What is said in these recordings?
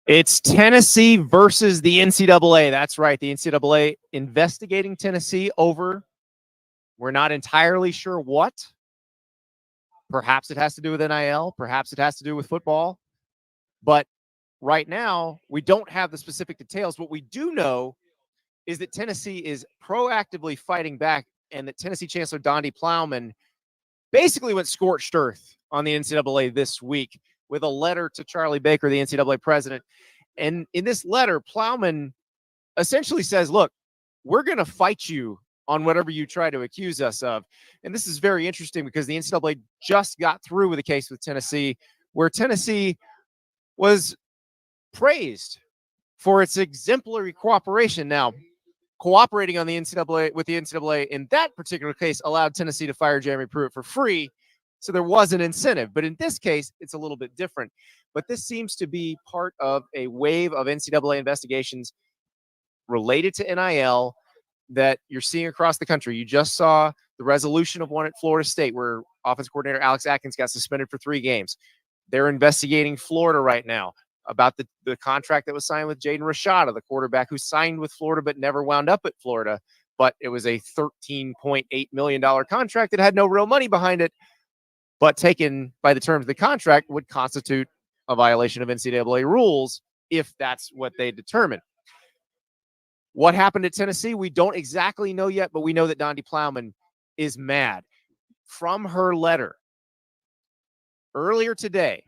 It's Tennessee versus the NCAA. That's right. The NCAA investigating Tennessee over, we're not entirely sure what. Perhaps it has to do with NIL. Perhaps it has to do with football. But right now, we don't have the specific details. What we do know is that Tennessee is proactively fighting back, and that Tennessee Chancellor Donde Plowman basically went scorched earth on the NCAA this week with a letter to Charlie Baker, the NCAA president. And in this letter, Plowman essentially says, look, we're going to fight you on whatever you try to accuse us of. And this is very interesting because the NCAA just got through with a case with Tennessee where Tennessee was praised for its exemplary cooperation. Now, cooperating on the NCAA with the NCAA in that particular case allowed Tennessee to fire Jeremy Pruitt for free. So there was an incentive. But in this case, it's a little bit different. But this seems to be part of a wave of NCAA investigations related to NIL that you're seeing across the country. You just saw the resolution of one at Florida State where offensive coordinator Alex Atkins got suspended for 3 games. They're investigating Florida right now about the contract that was signed with Jaden Rashada, the quarterback who signed with Florida but never wound up at Florida. But it was a $13.8 million contract that had no real money behind it, but taken by the terms of the contract would constitute a violation of NCAA rules if that's what they determine. What happened at Tennessee, we don't exactly know yet, but we know that Donde Plowman is mad. From her letter earlier today,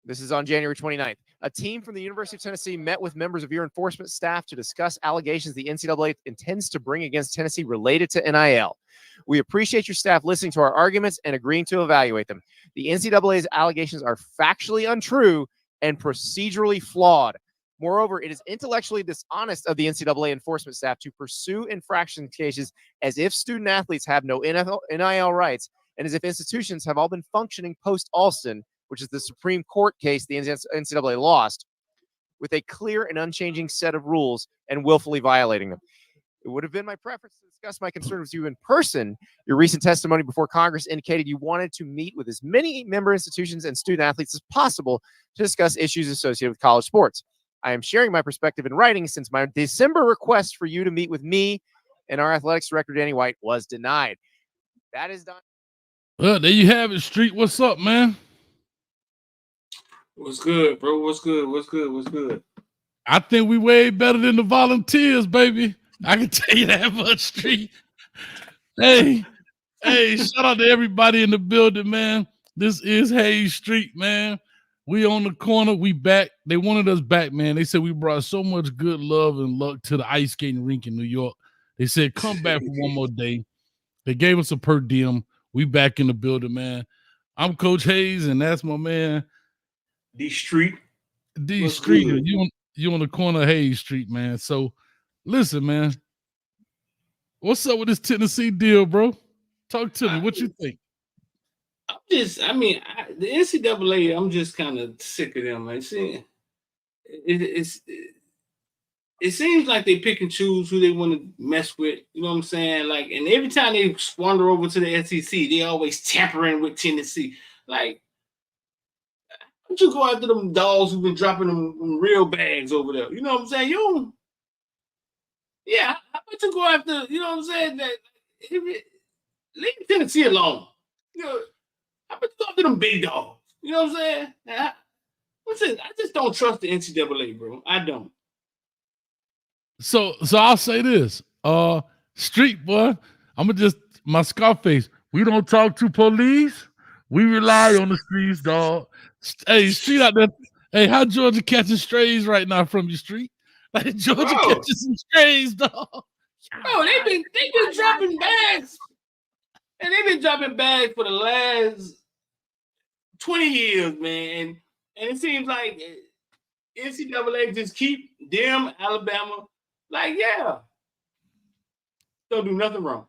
this is on January 29th, a team from the University of Tennessee met with members of your enforcement staff to discuss allegations the NCAA intends to bring against Tennessee related to NIL. We appreciate your staff listening to our arguments and agreeing to evaluate them. The NCAA's allegations are factually untrue and procedurally flawed. Moreover, it is intellectually dishonest of the NCAA enforcement staff to pursue infraction cases as if student athletes have no NIL rights and as if institutions have all been functioning post-Alston, which is the Supreme Court case the NCAA lost, with a clear and unchanging set of rules and willfully violating them. It would have been my preference to discuss my concerns with you in person. Your recent testimony before Congress indicated you wanted to meet with as many member institutions and student athletes as possible to discuss issues associated with college sports. I am sharing my perspective in writing since my December request for you to meet with me and our athletics director, Danny White, was denied. That is done. Well, there you have it, Street. What's up, man? What's good, bro? What's good? What's good? What's good? I think we way better than the Volunteers, baby. I can tell you that much, Street. Hey, shout out to everybody in the building, man. This is Hayes Street, man. We on the corner. We back. They wanted us back, man. They said we brought so much good love and luck to the ice skating rink in New York. They said, come back for one more day. They gave us a per diem. We back in the building, man. I'm Coach Hayes, and that's my man. D Street. D Street. You on the corner of Hayes Street, man. So, listen, man. What's up with this Tennessee deal, bro? Talk to me. What you think? The NCAA, I'm just kind of sick of them. Like, it seems like they pick and choose who they want to mess with. You know what I'm saying? Like, and every time they wander over to the SEC, they always tampering with Tennessee. Like, why don't you go after them dogs who've been dropping them real bags over there? You know what I'm saying? How about you go after, you know what I'm saying? Leave Tennessee alone. You know, how about you go after them big dogs? You know what I'm saying? I just don't trust the NCAA, bro. I don't. So I'll say this. Street boy, I'm gonna just my Scarface. We don't talk to police. We rely on the streets, dog. Hey, Street out there. Hey, how Georgia catching strays right now from your Street? Like Georgia catching some strays, dog. Oh, they've been dropping bags. And they've been dropping bags for the last 20 years, man. And it seems like NCAA just keep them, Alabama, don't do nothing wrong.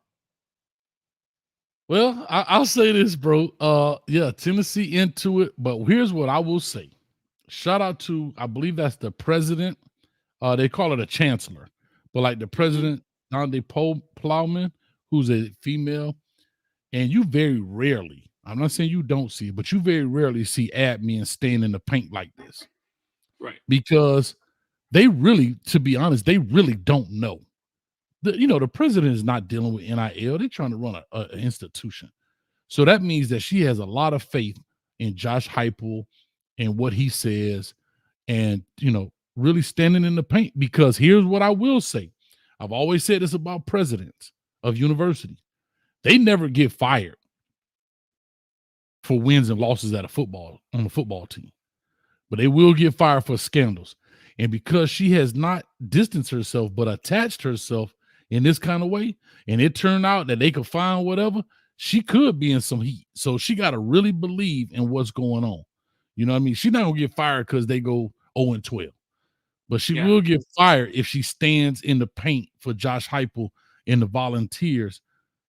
Well, I'll say this, bro. Tennessee into it, but here's what I will say. Shout out to, I believe that's the president. They call it a chancellor, but like the president, Donde Plowman, who's a female, and you very rarely, I'm not saying you don't see it, but you very rarely see admins staying in the paint like this. Right. Because they really, to be honest, they really don't know. The president is not dealing with NIL. They're trying to run an institution. So that means that she has a lot of faith in Josh Heupel and what he says, and really standing in the paint. Because here's what I will say: I've always said this about presidents of universities: they never get fired for wins and losses on the football team, but they will get fired for scandals. And because she has not distanced herself but attached herself in this kind of way, and it turned out that they could find whatever, she could be in some heat. So she got to really believe in what's going on. You know what I mean? She's not gonna get fired because they go 0-12, but she will get fired if she stands in the paint for Josh Heupel and the Volunteers.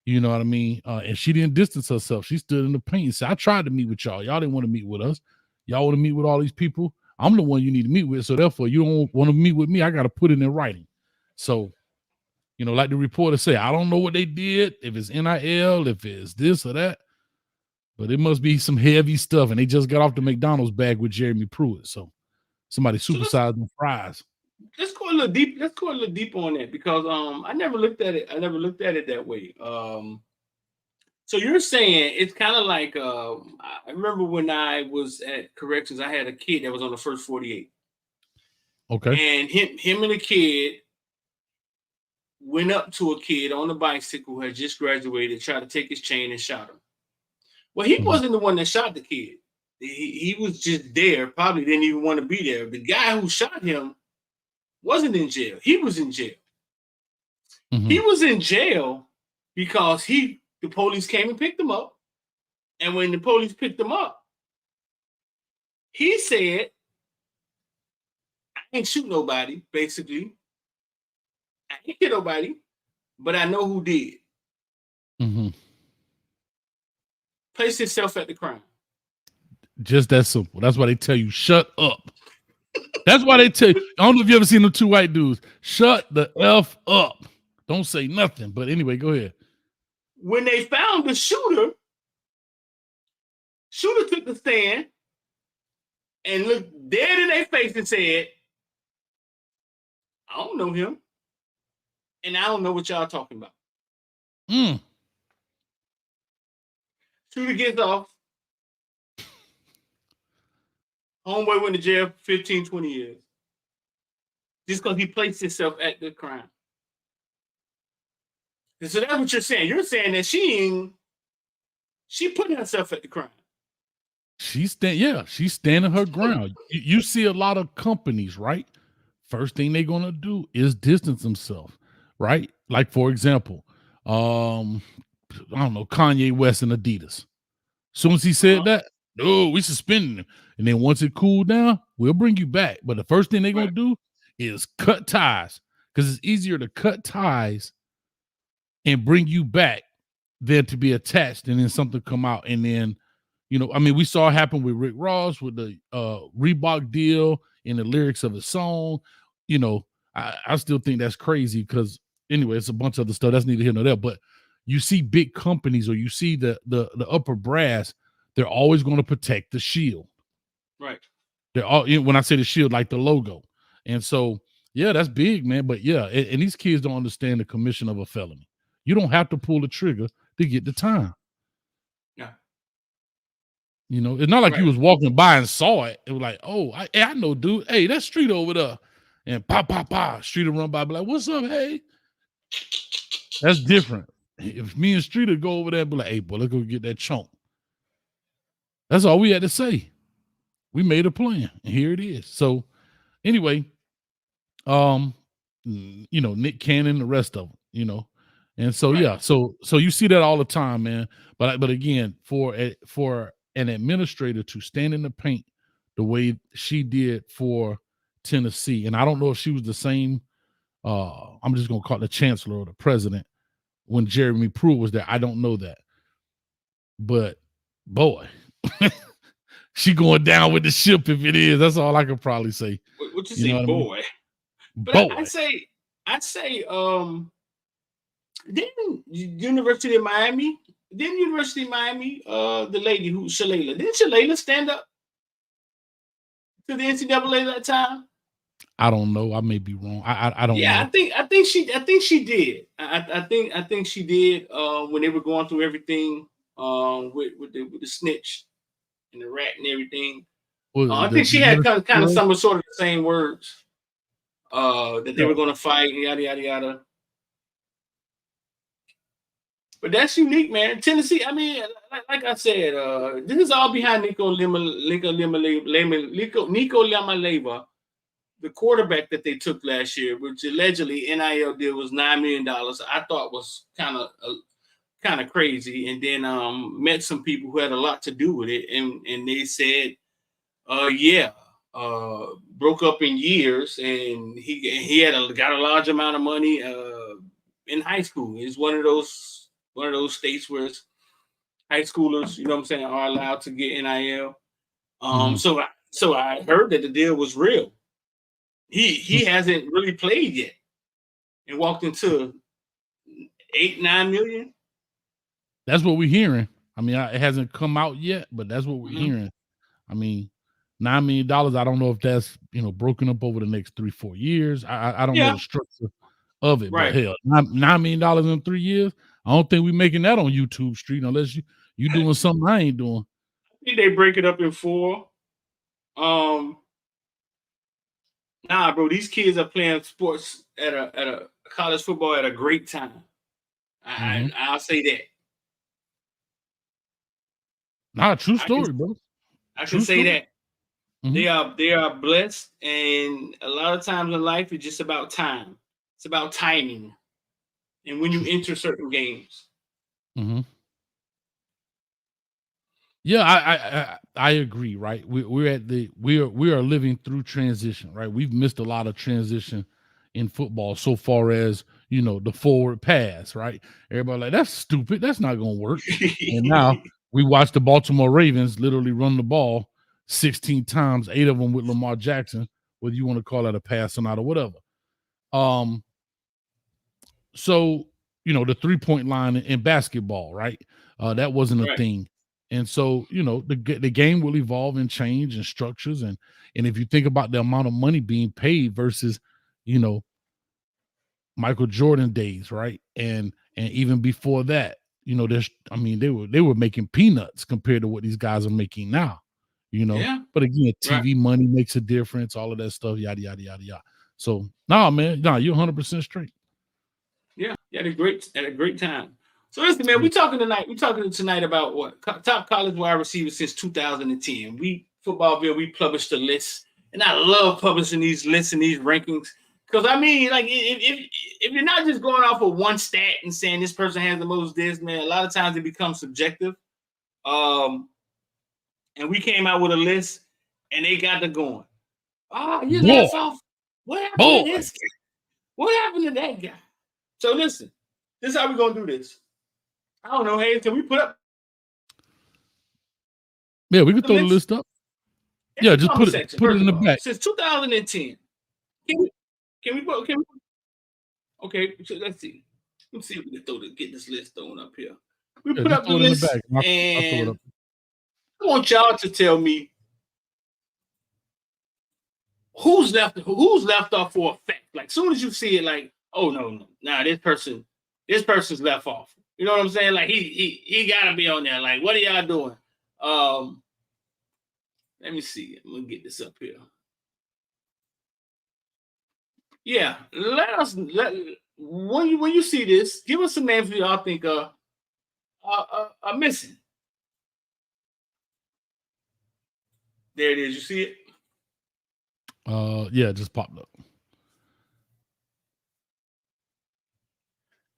You know what I mean? And she didn't distance herself. She stood in the paint and said, I tried to meet with y'all. Y'all didn't want to meet with us. Y'all want to meet with all these people. I'm the one you need to meet with. So therefore, you don't want to meet with me. I got to put it in writing. So, like the reporter say, I don't know what they did, if it's NIL, if it's this or that, but it must be some heavy stuff. And they just got off the McDonald's bag with Jeremy Pruitt. So somebody supersized them fries. Let's go a little deep. Let's go a little deeper on that, because I never looked at it. I never looked at it that way. So you're saying it's kind of like I remember when I was at corrections, I had a kid that was on the first 48. Okay. And him and the kid went up to a kid on a bicycle who had just graduated, tried to take his chain and shot him. Well, he wasn't the one that shot the kid. He was just there, probably didn't even want to be there. The guy who shot him wasn't in jail. He was in jail. He was in jail because the police came and picked him up. And when the police picked him up, he said, I ain't shoot nobody, basically. I ain't hit nobody, but I know who did. Placed himself at the crime. Just that simple. That's why they tell you, shut up. That's why they tell you. I don't know if you ever seen them two white dudes. Shut the F up. Don't say nothing. But anyway, go ahead. When they found the shooter took the stand and looked dead in their face and said, I don't know him. And I don't know what y'all talking about. Shooter gets off. Homeboy went to jail for 15, 20 years. Just because he placed himself at the crime. And so that's what you're saying. You're saying that she put herself at the crime. She's standing her ground. You see a lot of companies, right? First thing they're gonna do is distance themselves, right? Like, for example, I don't know, Kanye West and Adidas. Soon as he said that, we suspended him. And then once it cooled down, we'll bring you back. But the first thing they're gonna do is cut ties, because it's easier to cut ties and bring you back than to be attached and then something come out. And then, we saw it happen with Rick Ross with the Reebok deal and the lyrics of the song. I still think that's crazy, because anyway, it's a bunch of other stuff that's neither here nor there. But you see big companies, or you see the upper brass, they're always going to protect the shield. Right. They're all, when I say the shield, like the logo. And so, yeah, that's big, man. But yeah, and these kids don't understand the commission of a felony. You don't have to pull the trigger to get the time. Yeah. It's not like you was walking by and saw it. It was like, oh, I know, dude. Hey, that street over there. And Street will run by, be like, what's up, hey? That's different. If me and Street would go over there and be like, hey, boy, let's go get that chunk. That's all we had to say. We made a plan, and here it is. So anyway, Nick Cannon, the rest of them, and so yeah, so you see that all the time, man. But again, for an administrator to stand in the paint the way she did for Tennessee, and I don't know if she was the same. I'm just gonna call it the chancellor or the president when Jeremy Pruitt was there. I don't know that, but boy. She going down with the ship if it is. That's all I could probably say. What you say, boy? I mean? But boy. I'd say, didn't University of Miami, the lady who Shalala, didn't Shalala stand up? to the NCAA that time? I don't know. I may be wrong. I don't Yeah, know. I think she did. I think she did. When they were going through everything, with the snitch and the rat and everything. Was I the think she had kind of girl? some sort of the same words. That they Yeah. were going to fight, yada yada yada. But that's unique, man. Tennessee. I mean, like I said, this is all behind Nico Limaleva, the quarterback that they took last year, which allegedly NIL deal was $9 million. I thought was kind of crazy. And then met some people who had a lot to do with it, and they said, yeah, broke up in years, and he got a large amount of money in high school. It's one of those states where it's high schoolers, you know what I'm saying, are allowed to get NIL. Mhm. So I heard that the deal was real. He hasn't really played yet, and walked into 8-9 million. That's what we're hearing. I mean, it hasn't come out yet, but that's what we're Mhm. hearing. I mean, $9 million. I don't know if that's broken up over the next 3-4 years. I don't know Yeah, the structure of it, but right. hell, $9 million in 3 years. I don't think we're making that on YouTube Street unless you doing something I ain't doing. I think they break it up in 4. Nah, bro, these kids are playing sports at a college football at a great time. Mm-hmm. I'll say that. Nah, true I can story, bro. I can True say story. that. Mm-hmm. They are blessed, and a lot of times in life it's just about time. It's about timing, and when you True. enter certain games. Mm-hmm. Yeah, I agree. Right, we are living through transition. Right, we've missed a lot of transition in football so far as the forward pass. Right, everybody like that's stupid. That's not going to work. And now we watch the Baltimore Ravens literally run the ball 16 times, 8 of them with Lamar Jackson. Whether you want to call that a pass or not or whatever. So the 3-point line in basketball, right? That wasn't a Right. thing. And so, the game will evolve and change and structures. And if you think about the amount of money being paid versus, you know, Michael Jordan days, right? And even before that, they were making peanuts compared to what these guys are making now, Yeah. But again, Right. TV money makes a difference, all of that stuff, yada, yada, yada, yada. So, nah, man, you're 100% straight. Yeah. You had a great time. So listen, man, we're talking tonight about what top college wide receivers since 2010. Footballville, we published a list, and I love publishing these lists and these rankings because I mean, like, if you're not just going off of one stat and saying this person has the most this, man, a lot of times it becomes subjective. And we came out with a list, and they got to going. Oh, you Boy, left off. What happened to boy. this guy? What happened to that guy? So listen, this is how we're gonna do this. I don't know, Hayes. Can we put up? Yeah, we can The throw the list list up. in Yeah, the just comment section? put it First in of the all, back. since 2010, can we okay? So let's see. Let's see if we can get this list thrown up here. We Yeah, put just up the throw it in the list, back. I'll throw it and up. I want y'all to tell me who's left off for a fact. Like, soon as you see it, like, oh no, nah, this person's left off. You know what I'm saying? Like, he gotta be on there. Like, what are y'all doing? Let me see. I'm gonna get this up here. Yeah, when you see this, give us some names y'all think are missing. There it is. You see it? Yeah, it just popped up.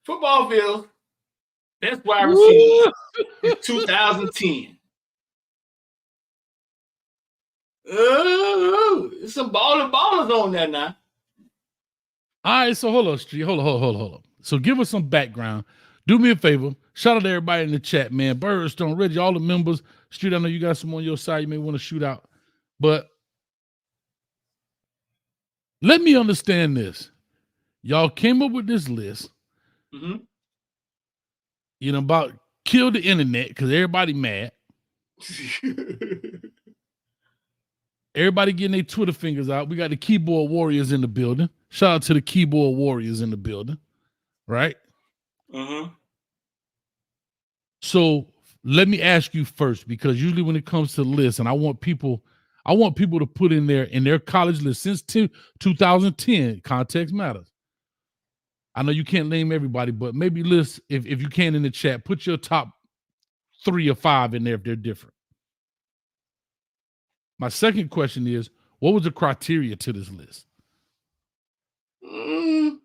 Footballville best wide receiver in 2010. There's some ballers on there now. All right, so hold on, Street. Hold on. So give us some background. Do me a favor. Shout out to everybody in the chat, man. Birdstone, Reggie, all the members. Street, I know you got some on your side you may want to shoot out. But let me understand this. Y'all came up with this list, Mm-hmm. about kill the internet because everybody mad. Everybody getting their Twitter fingers out. We got the keyboard warriors in the building. Shout out to the keyboard warriors in the building, right? So let me ask you first, because usually when it comes to lists, and I want people to put in their college list since 2010. Context matters. I know you can't name everybody, but maybe list if you can in the chat. Put your top 3 or 5 in there if they're different. My second question is, what was the criteria to this list? You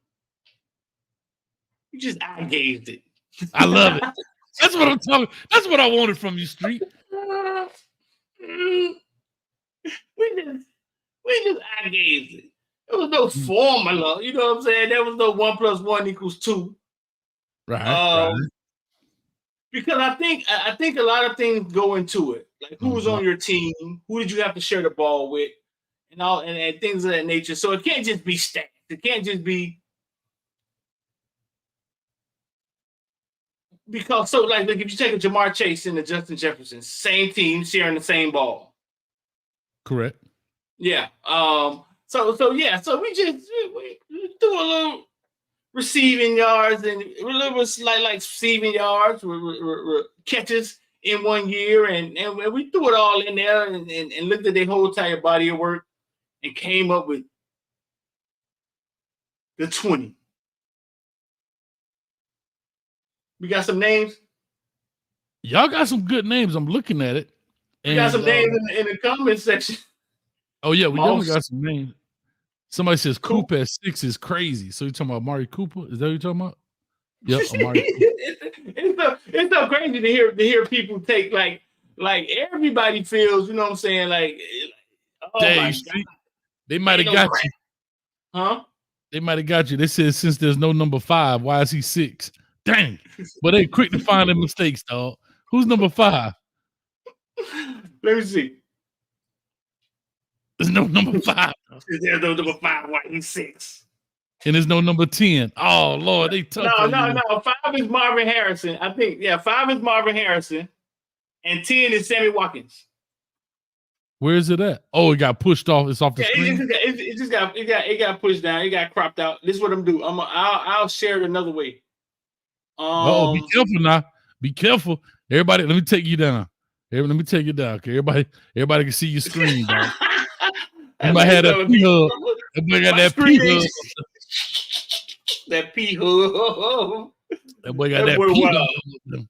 just eye gazed it. I love it. That's what I'm talking. That's what I wanted from you, Street. We just eye gazed it. There was no formula. You know what I'm saying? There was no 1 + 1 = 2. Right. Because I think a lot of things go into it. Like who was on your team, who did you have to share the ball with, and all and things of that nature. So it can't just be stats. It can't just be because like if you take a Jamar Chase and a Justin Jefferson, same team sharing the same ball. Correct. Yeah. So we do a little receiving yards and a little like receiving yards, catches in 1 year, and we threw it all in there and looked at their whole entire body of work and came up with the 20. We got some names. Y'all got some good names. I'm looking at it. We got some names in the comment section. Oh yeah, we definitely got some names. Somebody says Coop at 6 is crazy. So you're talking about Amari Cooper? Is that what you're talking about? Yep, Amari Cooper. It's so crazy to hear people take like everybody feels, you know what I'm saying? Like oh Dang, my God. They might have got you. Huh? They might have got you. They said since there's no number 5, why is he 6? Dang. But they quick to find their mistakes, dog. Who's number 5? Let me see. There's no number 5. There's no number 5. Why he's 6? And there's no number 10. Oh Lord, they tough. No. 5 is Marvin Harrison. I think 5 is Marvin Harrison, and 10 is Sammy Watkins. Where is it at? Oh, it got pushed off. It's off the screen. It got pushed down. It got cropped out. This is what I'm doing. I'll share it another way. Be careful now. Be careful. Everybody, let me take you down. Let me take you down. Okay, everybody can see your screen, dog. You might have that P-hub. Everybody got that P-hub. That P-hub. That boy got that P-hub.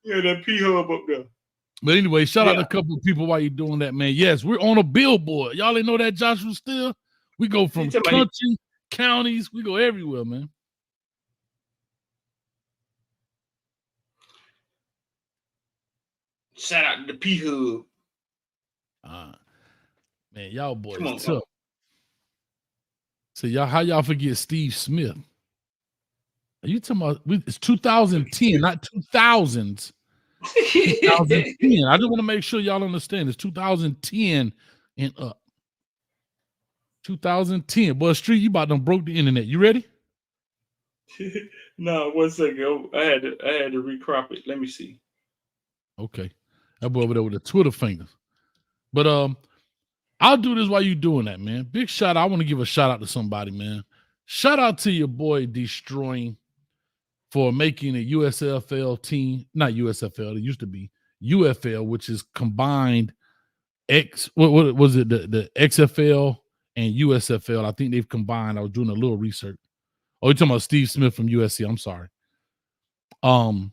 Yeah, that P-hub up there. But anyway, shout out to a couple of people while you're doing that, man. Yes, we're on a billboard. Y'all ain't know that, Joshua, still? We go from country, counties. We go everywhere, man. Shout out to the P-hub. Man, y'all boys tough. So how y'all forget Steve Smith? Are you talking about it's 2010, not 2000s? 2010. I just want to make sure y'all understand it's 2010 and up. 2010. Boy, Street, you about to broke the internet. You ready? No, 1 second. I had to recrop it. Let me see. Okay. That boy over there with the Twitter fingers. But I'll do this while you doing that, man. Big shout out. I want to give a shout out to somebody, man. Shout out to your boy Destroying for making a USFL team. Not USFL, it used to be UFL, which is combined what was it? The XFL and USFL. I think they've combined. I was doing a little research. Oh, you're talking about Steve Smith from USC. I'm sorry. And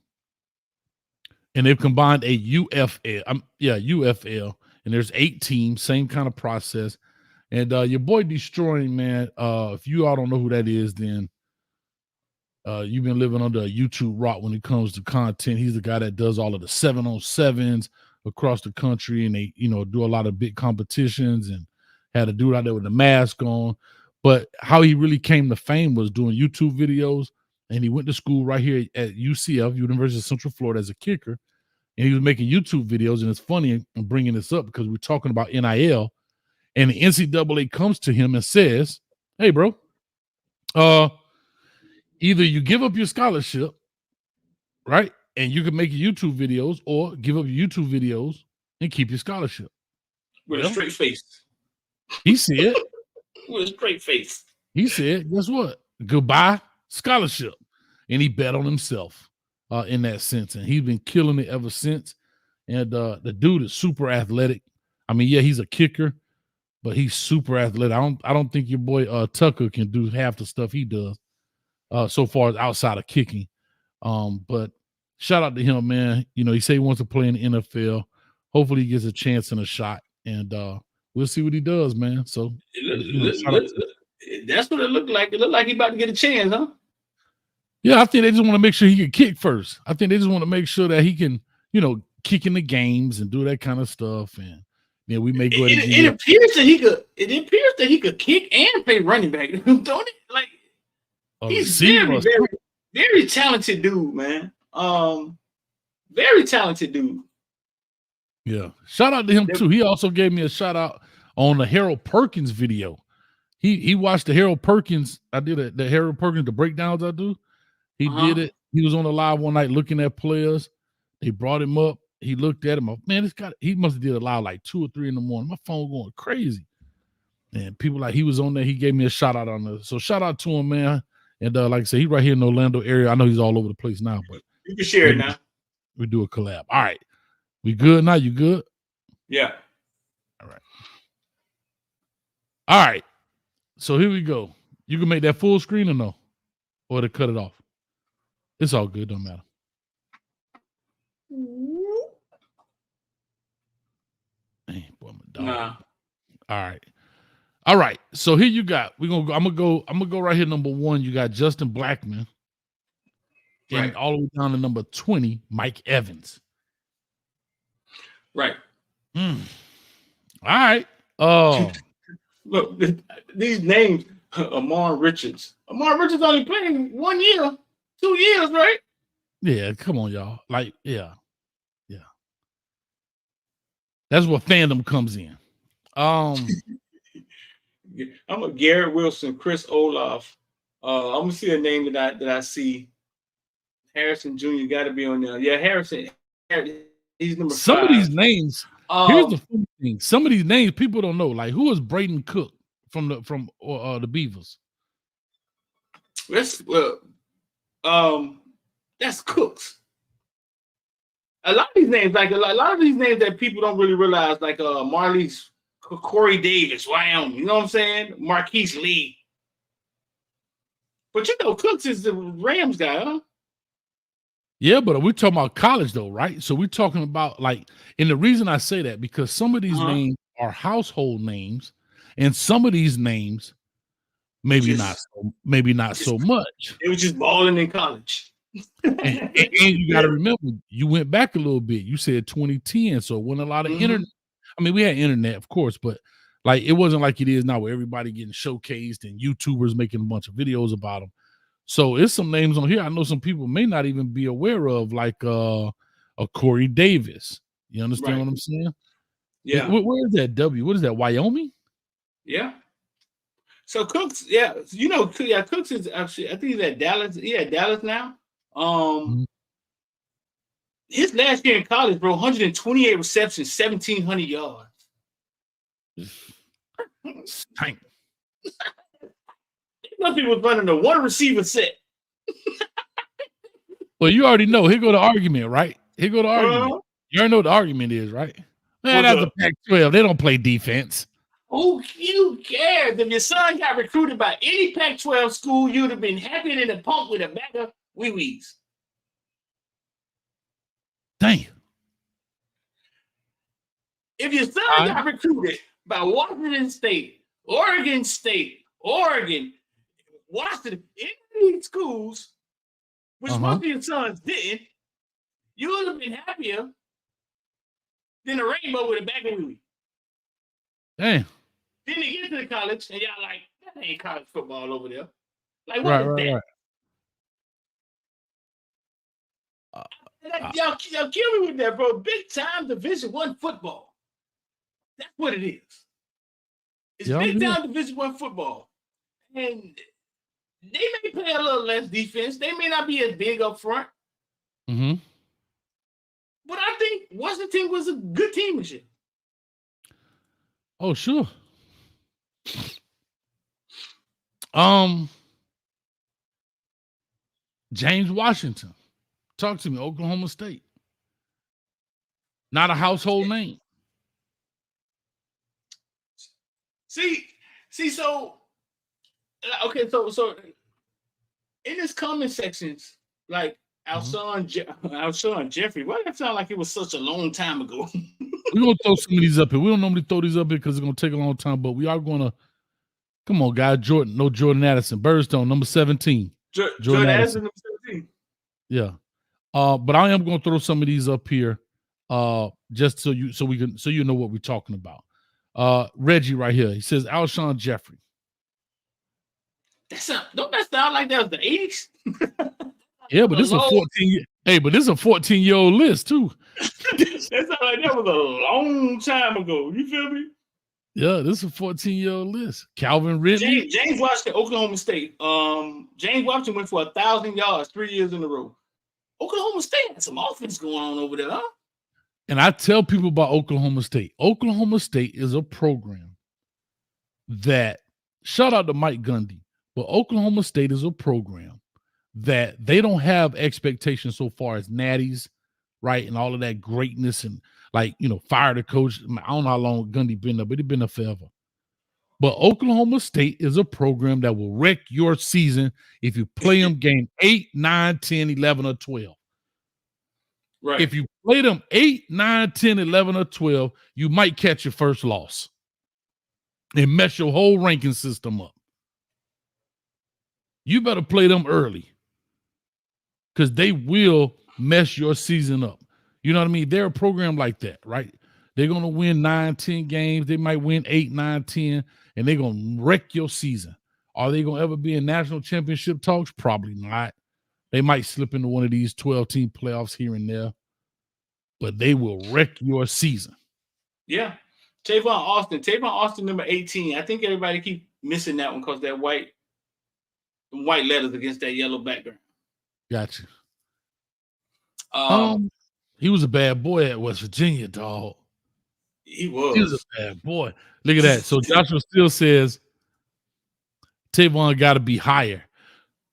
they've combined a UFL. UFL. And there's 8 teams, same kind of process. And your boy Destroying, man, if you all don't know who that is, then you've been living under a YouTube rock when it comes to content. He's the guy that does all of the 7-on-7s across the country, and they, do a lot of big competitions and had a dude out there with the mask on. But how he really came to fame was doing YouTube videos, and he went to school right here at UCF, University of Central Florida, as a kicker. And he was making YouTube videos, and it's funny I'm bringing this up because we're talking about NIL, and the NCAA comes to him and says, "Hey, bro, either you give up your scholarship, right, and you can make your YouTube videos, or give up your YouTube videos and keep your scholarship with a straight face." He said, with a straight face. he said, guess what? Goodbye scholarship. And he bet on himself in that sense. And he's been killing it ever since. And the dude is super athletic. I mean, yeah, he's a kicker, but he's super athletic. I don't think your boy Tucker can do half the stuff he does so far as outside of kicking. But shout out to him, man. You know, he said he wants to play in the NFL. Hopefully he gets a chance and a shot. And we'll see what he does, man. So that's what it looked like. It looked like he about to get a chance, huh? Yeah, I think they just want to make sure he can kick first. I think they just want to make sure that he can, you know, kick in the games and do that kind of stuff. And then we may go ahead and it appears that he could. It appears that he could kick and play running back. Don't it? Like he's very talented dude, man. Very talented dude. Yeah. Shout out to him too. He also gave me a shout out on the Harold Perkins video. He watched the Harold Perkins. I did the Harold Perkins, the breakdowns I do. He did it. He was on the live one night looking at players. They brought him up. He looked at him. Man, he must have did a live like 2 or 3 in the morning. My phone going crazy. And people like he was on there. He gave me a shout out on there. So shout out to him, man. And like I said, he's right here in the Orlando area. I know he's all over the place now, but you can share it now. We do a collab. All right. We good now? You good? Yeah. All right. All right. So here we go. You can make that full screen or no? Or to cut it off. It's all good. Don't matter. Dang, boy, I'm a dog. Nah. All right. So here you got. I'm gonna go right here. Number 1, you got Justin Blackman. Right. And all the way down to number 20, Mike Evans. Right. All right. Oh. Look, these names, Amar Richards. Amar Richards only playing 1 year, 2 years, right? Yeah, come on, y'all. Like, yeah. That's where fandom comes in. I'm a Garrett Wilson, Chris Olaf. I'm gonna see a name that I see. Harrison Jr. got to be on there. Yeah, Harrison. He's number 5. Some of these names. Here's the funny thing. Some of these names people don't know. Like, who is Braden Cook from the Beavers? That's Cooks. A lot of these names, like a lot of these names that people don't really realize, like Marley's Corey Davis, Wyoming. You know what I'm saying? Marquise Lee. But you know, Cooks is the Rams guy, huh? Yeah, but we're talking about college though, right? So we're talking about like, and the reason I say that because some of these names are household names, and some of these names maybe not so much. It was just balling in college. and you got to remember, you went back a little bit. You said 2010, so it wasn't a lot of internet. I mean, we had internet, of course, but like it wasn't like it is now, where everybody getting showcased and YouTubers making a bunch of videos about them. So it's some names on here I know some people may not even be aware of, like a Corey Davis. You understand what I'm saying? Yeah. Where is that W? What is that? Wyoming? Yeah. So Cooks, yeah, you know, yeah, Cooks is actually, I think he's at Dallas. Yeah, Dallas now. His last year in college, bro, 128 receptions, 1,700 yards. Stank. He was running a 1 receiver set. Well, you already know. Here go the argument, right? Here go the argument. You already know what the argument is, right? Man, that's the Pac-12. They don't play defense. Who cares? If your son got recruited by any Pac-12 school, you'd have been happy in the pump with a bag of wee-wees. Damn. If your son got recruited by Washington State, Oregon, Washington, any these schools, which most of your sons didn't, you would have been happier than a rainbow with a bag of wee-wees. Damn. Then they get to the college, and y'all like, that ain't college football over there. Like, what is that? Right. Y'all kill me with that, bro. Big time Division I football. That's what it is. It's big time Division I football. And they may play a little less defense. They may not be as big up front. But I think Washington was a good team this year. Oh, sure. James Washington. Talk to me. Oklahoma State. Not a household name. See, so okay, so in his comment sections, like our son Jeffrey, why did it sound like it was such a long time ago? We're gonna throw some of these up here. We don't normally throw these up here because it's gonna take a long time, but we are gonna come on, guys. Jordan Addison, Birdstone, number 17. Jordan Addison, number 17. Yeah. But I am gonna throw some of these up here, just so you know what we're talking about. Reggie right here. He says Alshon Jeffrey. Don't that sound like that was the 80s? Yeah, but this is a 14. Hey, but this is a 14-year-old list too. That sounds like that was a long time ago. You feel me? Yeah, this is a 14-year-old list. Calvin Ridley. James Washington, Oklahoma State. James Washington went for 1,000 yards 3 years in a row. Oklahoma State had some offense going on over there, huh? And I tell people about Oklahoma State. Oklahoma State is a program that, shout out to Mike Gundy, but Oklahoma State is a program that they don't have expectations so far as natties, right? And all of that greatness and fire the coach. I don't know how long Gundy been there, but he's been there forever. But Oklahoma State is a program that will wreck your season if you play them game 8, 9, 10, 11, or 12. Right. If you play them 8, 9, 10, 11, or 12, you might catch your first loss and mess your whole ranking system up. You better play them early because they will mess your season up. You know what I mean? They're a program like that, right? They're going to win 9, 10 games. They might win 8, 9, 10, and they're going to wreck your season. Are they going to ever be in national championship talks? Probably not. They might slip into one of these 12-team playoffs here and there, but they will wreck your season. Yeah. Tavon Austin, number 18. I think everybody keep missing that one because that white letters against that yellow background. Gotcha. He was a bad boy at West Virginia, dog. He was. He was a bad boy. Look at that. So Joshua still says Tavon got to be higher.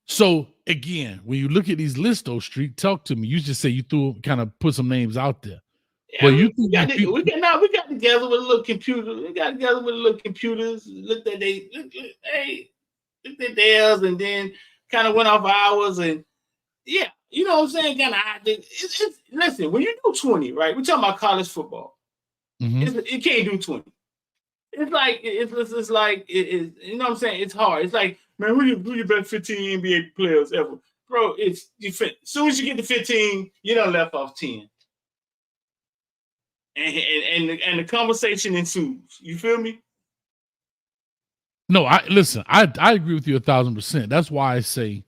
So again, when you look at these lists, though, Street, talk to me. You just say you put some names out there. Yeah, but we got together with a little computer. We got together with a little computers. Looked at theirs, and then kind of went off hours, and yeah, you know what I'm saying. Kind of, listen. When you do 20, right? We're talking about college football. Mm-hmm. You can't do 20. It's like you know what I'm saying. It's hard. It's like, man, who your best 15 NBA players ever, bro? As soon as you get to 15, you done left off 10. And the conversation ensues. You feel me? No, I agree with you 1,000%. That's why I say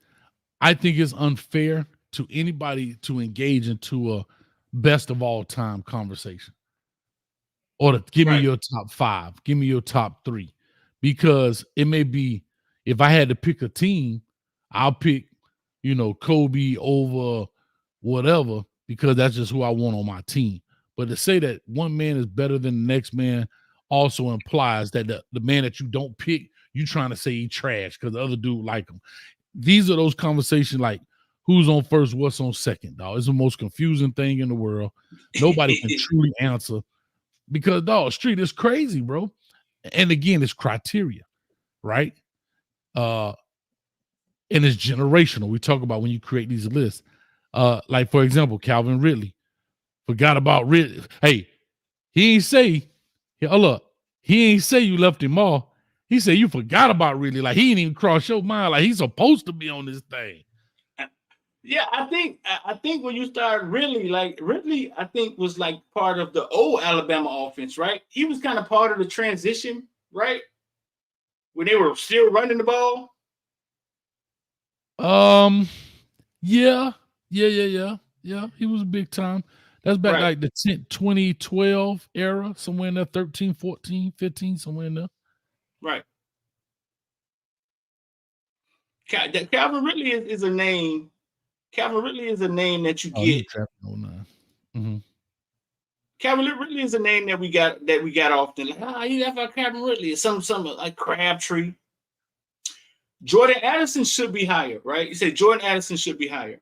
I think it's unfair to anybody to engage into a best of all time conversation. Or to give me your top 5, give me your top 3. Because it may be, if I had to pick a team, I'll pick, Kobe over whatever, because that's just who I want on my team. But to say that one man is better than the next man also implies that the man that you don't pick, you trying to say he trash because the other dude like him. These are those conversations like who's on first, what's on second, dog. It's the most confusing thing in the world. Nobody can truly answer because, dog, Street is crazy, bro. And again, it's criteria, right? And it's generational. We talk about when you create these lists. Like, for example, Calvin Ridley. Forgot about Ridley. Hey, he ain't say you left him off. He said you forgot about Ridley. Like, he ain't even cross your mind. Like, he's supposed to be on this thing. Yeah, I think when you start Ridley, I think was like part of the old Alabama offense, right? He was kind of part of the transition, right? When they were still running the ball. Yeah. He was big time. That's back like the 2012 era, somewhere in there, 13, 14, 15, somewhere in there. Right. Calvin Ridley is a name. Calvin Ridley is a name that you get. Mm-hmm. Calvin Ridley is a name that we got often. Like, you got Calvin Ridley. Some like Crabtree. Jordan Addison should be higher, right? You say Jordan Addison should be higher.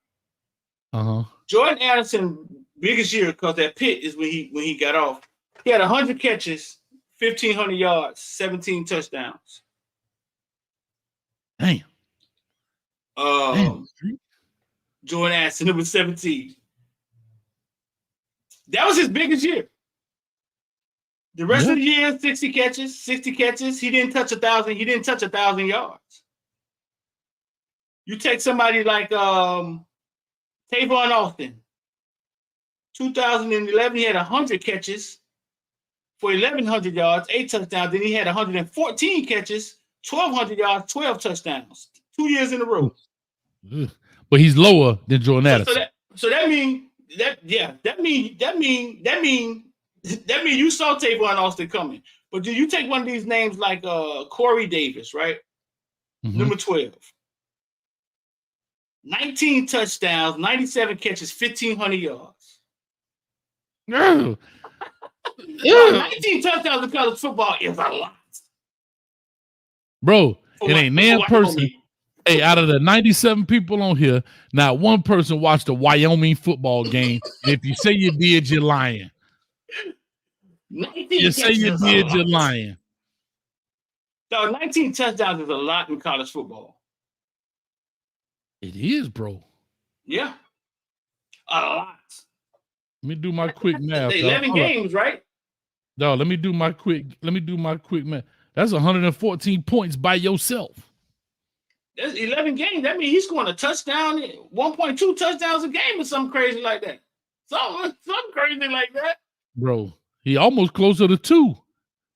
Jordan Addison biggest year because that Pitt is when he got off. He had 100 catches, 1,500 yards, 17 touchdowns. Damn. Jordan Addison, number 17. That was his biggest year. The rest of the year, 60 catches. He didn't touch 1,000. He didn't touch 1,000 yards. You take somebody like Tavon Austin. 2011, he had 100 catches for 1,100 yards, 8 touchdowns. Then he had 114 catches, 1,200 yards, 12 touchdowns. 2 years in a row. But he's lower than Jordan Addison. So that means you saw Tavon Austin coming. But do you take one of these names like Corey Davis, right? Number 12. 19 touchdowns, 97 catches, 1,500 yards. 19 touchdowns in college football is a lot. Bro, it ain't man person. Hey, out of the 97 people on here, not one person watched a Wyoming football game. And if you say you did, you're lying. You say you did, you're lying. So 19 touchdowns is a lot in college football. It is, bro. Yeah. A lot. Let me do my quick math. 11 games, right? No, let me do my quick math. That's 114 points by yourself. That's 11 games. That means he's scoring a touchdown, 1.2 touchdowns a game or something crazy like that. Something crazy like that. Bro, he almost closer to 2.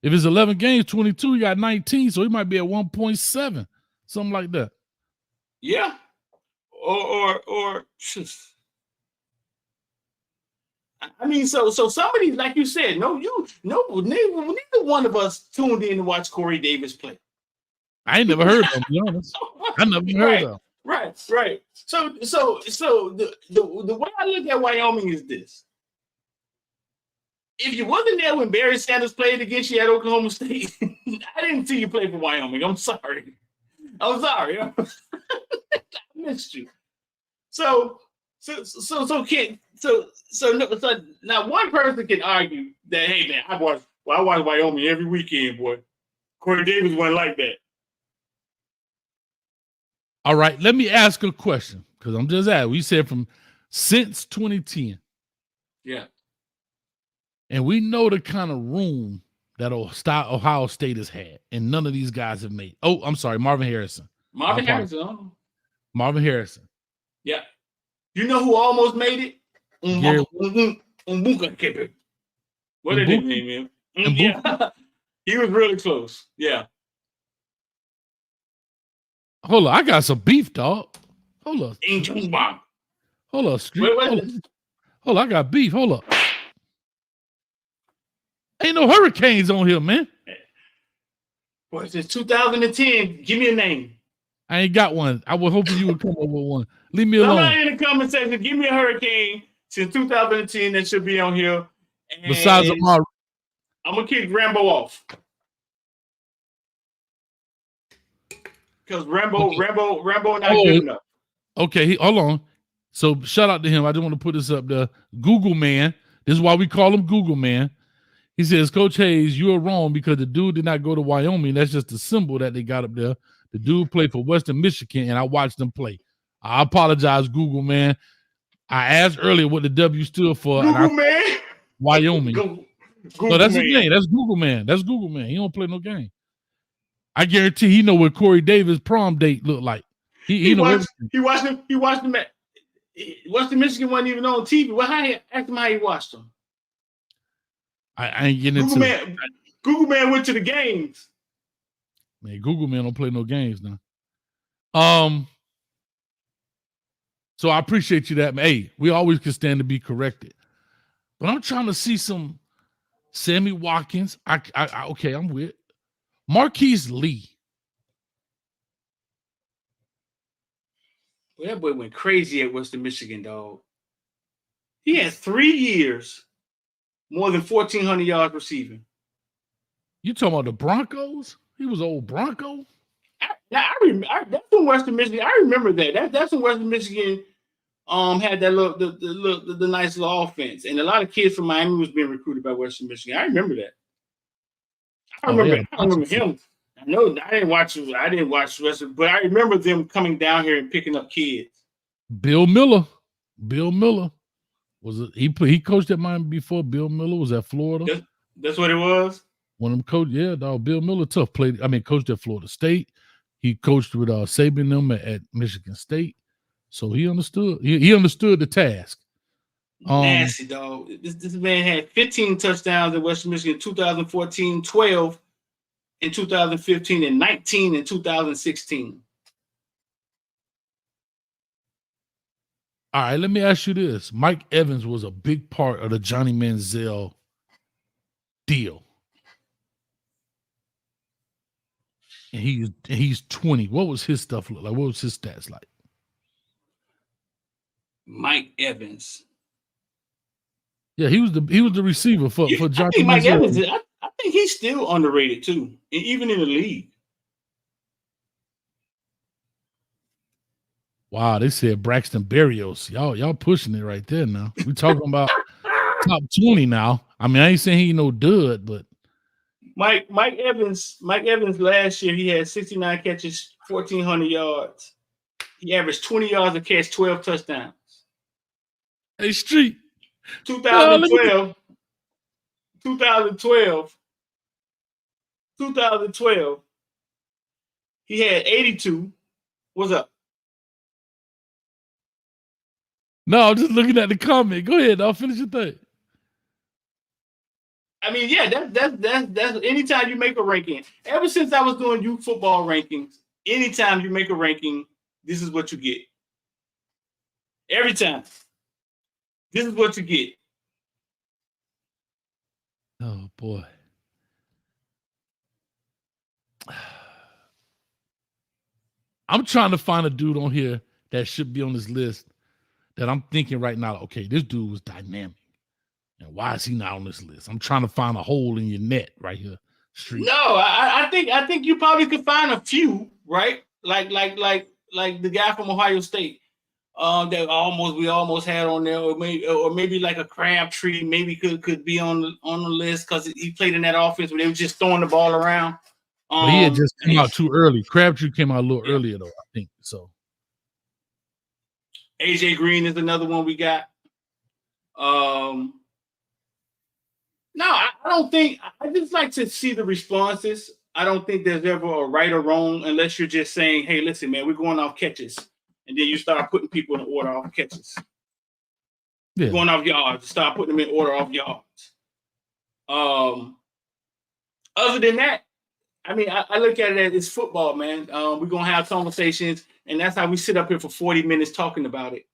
If it's 11 games, 22, he got 19, so he might be at 1.7, something like that. Yeah. Or I mean, so somebody, like you said, neither one of us tuned in to watch Corey Davis play. I ain't never heard of him, to be honest. I never heard of him. Right. So the way I look at Wyoming is this. If you wasn't there when Barry Sanders played against you at Oklahoma State, I didn't see you play for Wyoming. I'm sorry. I missed you. So now one person can argue that, hey man, I watch Wyoming every weekend, boy. Corey Davis wasn't like that. All right, let me ask a question because I'm just asking. We said since 2010. Yeah. And we know the kind of room that Ohio State has had, and none of these guys have made. Oh, I'm sorry, Marvin Harrison. Marvin Harrison. Yeah. You know who almost made it? What did his name is? Yeah. He was really close. Yeah. Hold on, I got some beef, dog. Hold up. Hold up, Street. Hold up, I got beef. Hold up. Ain't no Hurricanes on here, man. Well, since 2010, give me a name. I ain't got one. I was hoping you would come up with one. Leave me alone. Somebody in the comment section, give me a Hurricane since 2010 that should be on here. And besides Amari. I'm going to kick Rambo off. Because Rambo not good enough. Okay, hold on. So shout out to him. I just want to put this up there. Google Man. This is why we call him Google Man. He says, Coach Hayes, you are wrong because the dude did not go to Wyoming. That's just the symbol that they got up there. The dude played for Western Michigan, and I watched them play. I apologize, Google Man. I asked earlier what the W stood for. Google Man? Wyoming. Google so that's Man. his name. That's Google Man. That's Google Man. He don't play no game. I guarantee he know what Corey Davis' prom date looked like. He watched him. Western Michigan wasn't even on TV. Well, ask him how he watched them. I ain't getting into it. Google Man went to the games. Man, Google Man don't play no games now. So I appreciate you that. Hey, we always can stand to be corrected. But I'm trying to see some Sammy Watkins. Okay, I'm with Marquise Lee. Well, that boy went crazy at Western Michigan, dog. He had 3 years, more than 1,400 yards receiving. You talking about the Broncos? He was old Bronco. That's from Western Michigan. I remember that. That's from Western Michigan. Had that the nice little offense, and a lot of kids from Miami was being recruited by Western Michigan. I remember that. I remember him. I know I didn't watch Western, but I remember them coming down here and picking up kids. Bill Miller was it? He coached at Miami before. Bill Miller was at Florida. That's what it was. One of them coach, yeah, dog. Bill Miller, tough played. I mean, coached at Florida State. He coached with Saban them at Michigan State. So he understood. He understood the task. Nasty, dog. This man had 15 touchdowns in Western Michigan in 2014, 12 in 2015, and 19 in 2016. All right, let me ask you this. Mike Evans was a big part of the Johnny Manziel deal. And he's 20. What was his stuff look like? What was his stats like? Mike Evans. Yeah, he was the receiver for Johnny. I think Mike Evans. I think he's still underrated too, even in the league. Wow, they said Braxton Berrios. Y'all pushing it right there now. We talking about top 20 now. I mean, I ain't saying he no dud, but Mike Evans last year he had 69 catches, 1,400 yards. He averaged 20 yards a catch, 12 touchdowns. Hey, Street. 2012. He had 82. What's up? No, I'm just looking at the comment. Go ahead, I'll finish your thing. I mean, yeah, that's anytime you make a ranking. Ever since I was doing youth football rankings, anytime you make a ranking, this is what you get. Every time. This is what you get. Oh boy. I'm trying to find a dude on here that should be on this list that I'm thinking right now, okay, this dude was dynamic. And why is he not on this list? I'm trying to find a hole in your net right here. Street. No, I think you probably could find a few, right? Like the guy from Ohio State. That we almost had on there, or maybe like a Crabtree, maybe could be on the list because he played in that offense where they were just throwing the ball around. But he had just come out too early. Crabtree came out a little earlier though, I think. So AJ Green is another one we got. No, I don't think. I just like to see the responses. I don't think there's ever a right or wrong unless you're just saying, "Hey, listen, man, we're going off catches." And then you start putting people in order off catches. Yeah. Going off yards, start putting them in order off yards. Other than that, I mean, I look at it as football, man. We're going to have conversations, and that's how we sit up here for 40 minutes talking about it.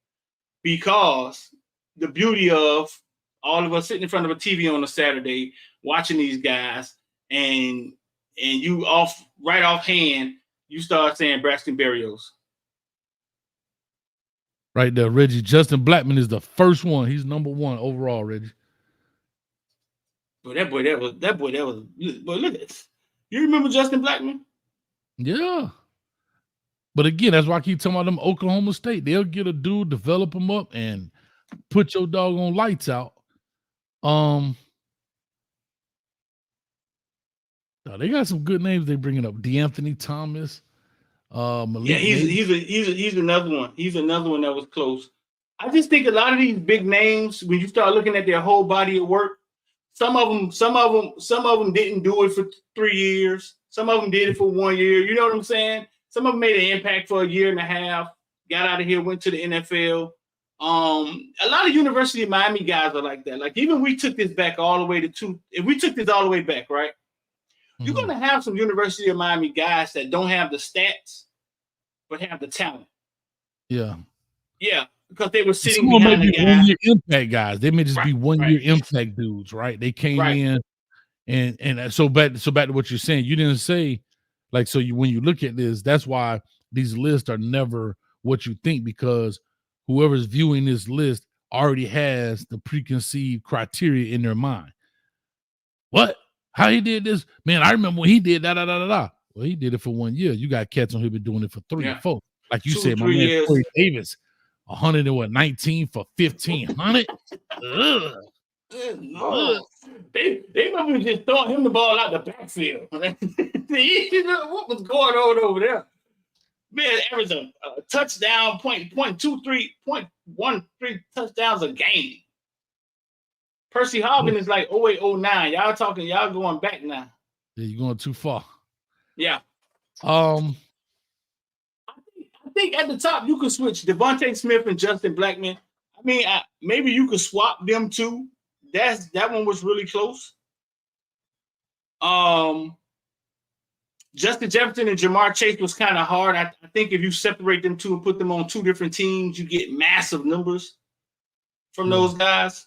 Because the beauty of all of us sitting in front of a TV on a Saturday watching these guys, and you right offhand, you start saying Braxton Berrios. Right there, Reggie. Justin Blackman is the first one. He's number one overall, Reggie. Boy, that boy, boy, look at this. You remember Justin Blackman? Yeah. But again, that's why I keep talking about them Oklahoma State. They'll get a dude, develop him up, and put your doggone lights out. They got some good names they bringing up. DeAnthony Thomas. He's another one. He's another one that was close. I just think a lot of these big names, when you start looking at their whole body of work, some of them didn't do it for 3 years. Some of them did it for 1 year. You know what I'm saying? Some of them made an impact for a year and a half, got out of here, went to the NFL. A lot of University of Miami guys are like that. Like even we took this back all the way to if we took this all the way back, right? You're going to have some University of Miami guys that don't have the stats, but have the talent. Yeah. Yeah, because they were sitting Some behind may the be guy. 1 year impact guys. They may just be 1 year impact dudes, right? They came in and so back to what you're saying. You didn't say like so. When you look at this, that's why these lists are never what you think because whoever's viewing this list already has the preconceived criteria in their mind. What? How he did this? Man, I remember when he did da. Well, he did it for 1 year. You got cats on here been doing it for 3 or 4. Like you 2 said, my 3 man years. Corey Davis, 119 for 1,500. Ugh. No. They remember just throwing him the ball out the backfield. What was going on over there? Man, average a touchdown, 0.13 touchdowns a game. Percy Hogan is like 08, 09. Y'all going back now. Yeah, you're going too far. Yeah. I think at the top you could switch Devontae Smith and Justin Blackman. I mean, maybe you could swap them two. That one was really close. Justin Jefferson and Jamar Chase was kind of hard. I think if you separate them two and put them on 2 different teams, you get massive numbers from those guys.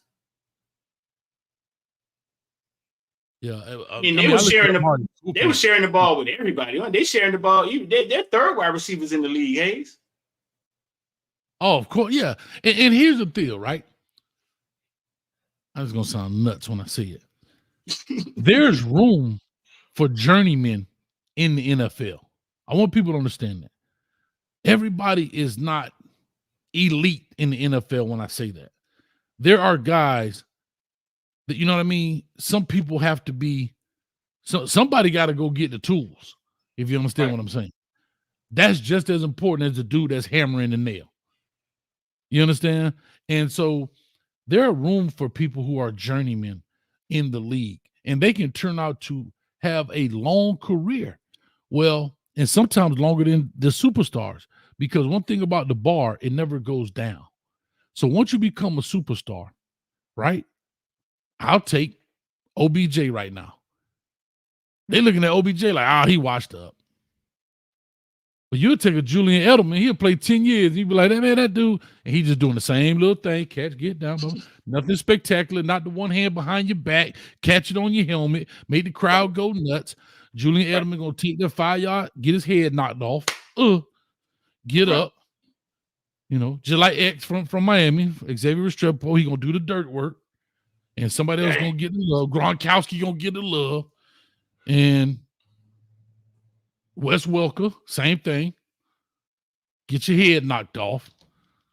Yeah, I mean, they were sharing the ball with everybody. They sharing the ball. They're third wide receivers in the league, Hayes. Oh, of course, yeah. And here's the deal, right? I was gonna sound nuts when I say it. There's room for journeymen in the NFL. I want people to understand that. Everybody is not elite in the NFL when I say that. There are guys that, you know what I mean? Some people have to be, somebody got to go get the tools, if you understand what I'm saying. That's just as important as the dude that's hammering the nail. You understand? And so there are room for people who are journeymen in the league, and they can turn out to have a long career. Well, and sometimes longer than the superstars, because one thing about the bar, it never goes down. So once you become a superstar, right? I'll take OBJ right now. They're looking at OBJ like, he washed up. But you'll take a Julian Edelman, he'll play 10 years. You'll be like, man, that dude, and he's just doing the same little thing. Catch, get down, bro. Nothing spectacular, not the one hand behind your back, catch it on your helmet, make the crowd go nuts. Julian Edelman gonna take the 5-yard, get his head knocked off, get up. You know, just like X from Miami, Xavier Restrepo, he gonna do the dirt work. And somebody else gonna get the love. Gronkowski gonna get the love. And Wes Welker, same thing. Get your head knocked off.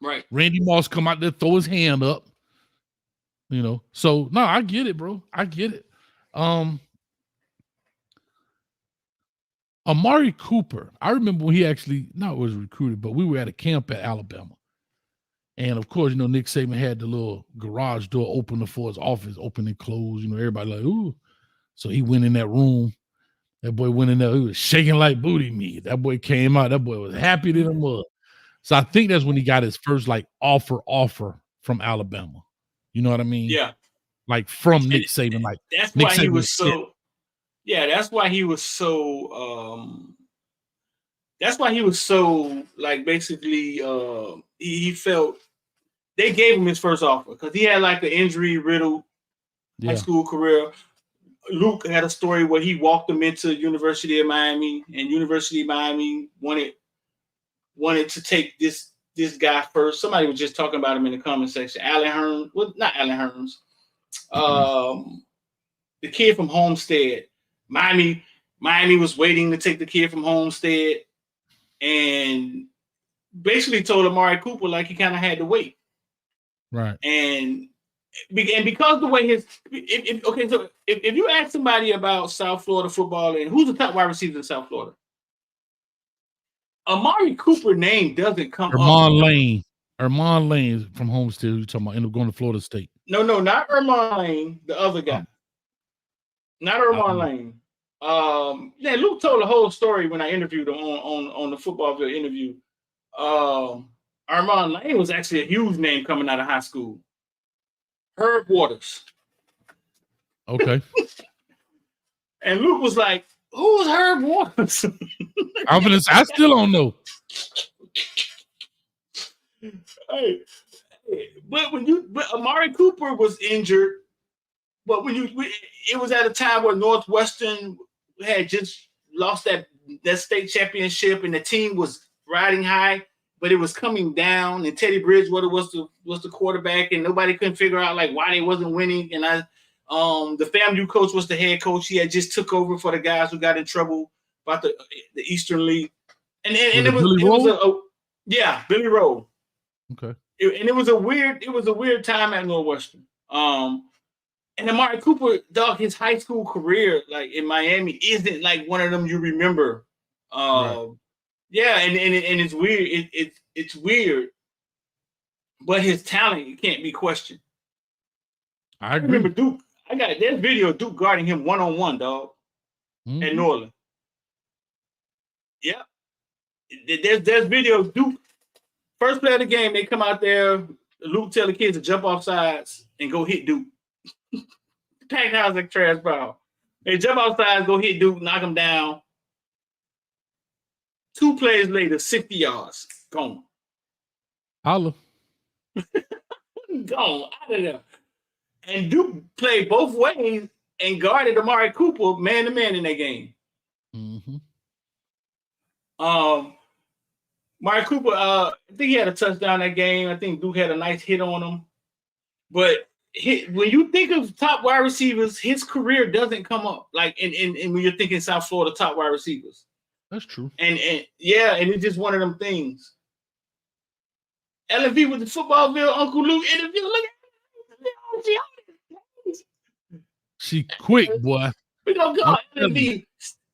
Right. Randy Moss come out there, throw his hand up. You know, so no, I get it, bro. I get it. Amari Cooper, I remember when he actually was recruited, but we were at a camp at Alabama. And of course, you know, Nick Saban had the little garage door open for his office, open and close. You know, everybody like, ooh. So he went in that room. That boy went in there. He was shaking like booty meat. That boy came out. That boy was happy to the mud. So I think that's when he got his first like offer from Alabama. You know what I mean? Yeah. Like from Nick Saban. Like that's Nick why Saban he was so. Yeah, that's why he was so. That's why he was so like basically. He felt they gave him his first offer because he had like an injury-riddled high school career. Luke had a story where he walked him into University of Miami, and University of Miami wanted to take this guy first. Somebody was just talking about him in the comment section. Allen Hurns, well, not Allen Hurns. The kid from Homestead. Miami was waiting to take the kid from Homestead, and basically told Amari Cooper like he kind of had to wait. Right. And because the way if you ask somebody about South Florida football and who's the top wide receiver in South Florida, Amari Cooper name doesn't come up. Ermon Lane from Homestead. You're talking about ended up going to Florida State. No, not Ermon Lane, the other guy. Not Ermon Lane. Luke told the whole story when I interviewed him on the football field interview. Ermon Lane was actually a huge name coming out of high school. Herb Waters. Okay. And Luke was like, who's Herb Waters? I still don't know. Hey, but Amari Cooper was injured, but it was at a time where Northwestern had just lost that state championship and the team was riding high. but it was coming down, and Teddy Bridgewater was the quarterback, and nobody couldn't figure out like why they wasn't winning. And the FAMU coach was the head coach. He had just took over for the guys who got in trouble about the Eastern League, and it was Billy Rowe. Okay. It was a weird time at Northwestern. And Amari Cooper, dog, his high school career, like in Miami, isn't like one of them you remember. Right. Yeah, and it's weird. It's weird, but his talent can't be questioned. I remember Duke. There's video of Duke guarding him 1-on-1, dog, at New Orleans. Yeah, there's video of Duke. First play of the game, they come out there. Luke tell the kids to jump off sides and go hit Duke. Packed house like trash ball. They jump off sides, go hit Duke, knock him down. 2 plays later, 60 yards. Gone. Holla. Gone out of there. And Duke played both ways and guarded Amari Cooper man-to-man in that game. Mm-hmm. Amari Cooper, I think he had a touchdown that game. I think Duke had a nice hit on him. But when you think of top wide receivers, his career doesn't come up. Like, and when you're thinking South Florida top wide receivers. That's true. And it's just one of them things. LV with the Footballville Uncle Luke interview. Look at she quick, boy. We're gonna call LV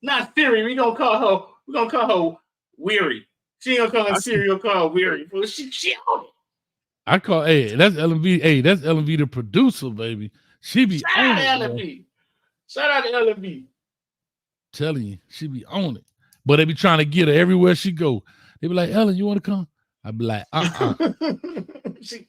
not Siri. We're gonna call her Weary. She ain't gonna call her Siri, we'll call her Weary. Well, she on it. I call that's LV. Hey, that's LV the producer, baby. She be Shout on out it. LV. Shout out to LV. Telling you, she be on it. But they be trying to get her everywhere she go. They be like, Ellen, you want to come? I be like, she.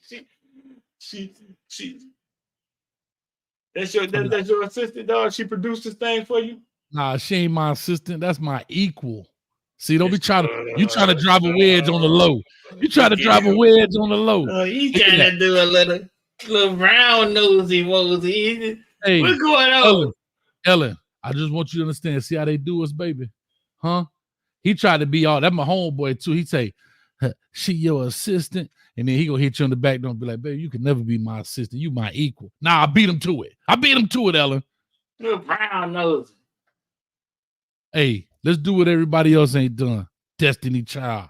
That's your assistant, dog. She produced this thing for you. Nah, she ain't my assistant. That's my equal. See, don't be trying to drive a wedge on the low. You try to drive a wedge on the low. You trying to do a little round nosy wosy. Hey, what's going on? Ellen, I just want you to understand. See how they do us, baby. Huh? He tried to be all that's my homeboy too. He'd say, she your assistant, and then he gonna hit you on the back door and be like, baby, you can never be my assistant. You my equal. Nah, I beat him to it. Ellen. Little brown nose. Hey, let's do what everybody else ain't done. Destiny Child,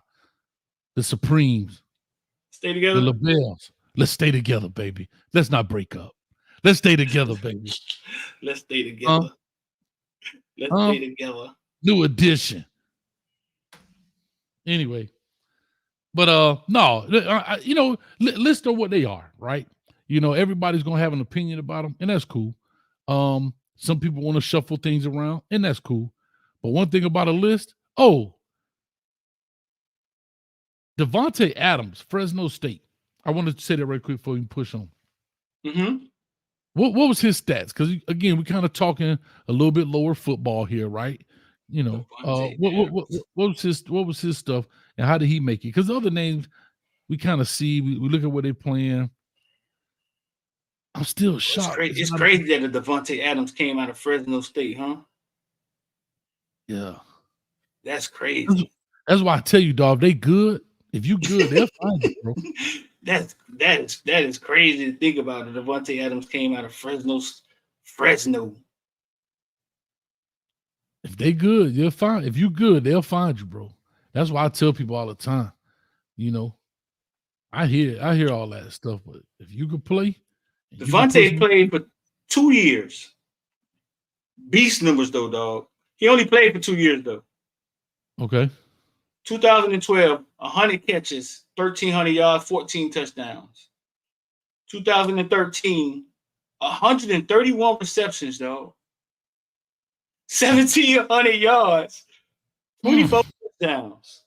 the Supremes, stay together. The LaBelles. Let's stay together, baby. Let's not break up. Let's stay together, baby. Let's stay together. Let's stay together. New edition. Anyway, but no, list of what they are, right? Everybody's gonna have an opinion about them, and that's cool. Some people want to shuffle things around, and that's cool. But one thing about a list, Devontae Adams, Fresno State. I wanted to say that right quick before we push on. Mm-hmm. What was his stats? Because again, we're kind of talking a little bit lower football here, right? What was his stuff, and how did he make it? Because the other names we kind of see, we look at what they're playing. I'm still shocked. It's crazy that the Devontae Adams came out of Fresno State, huh? Yeah, that's crazy. That's why I tell you, dog. They good. If you good, they'll find you, bro. That is crazy to think about. The Devontae Adams came out of Fresno. If they good, you'll find. If you good, they'll find you, bro. That's why I tell people all the time. I hear all that stuff, but if you could play, Devontae played for 2 years. Beast numbers though, dog. He only played for 2 years though. Okay. 2012, 100 catches, 1,300 yards, 14 touchdowns. 2013, 131 receptions, though. 1,700 yards, 24 touchdowns.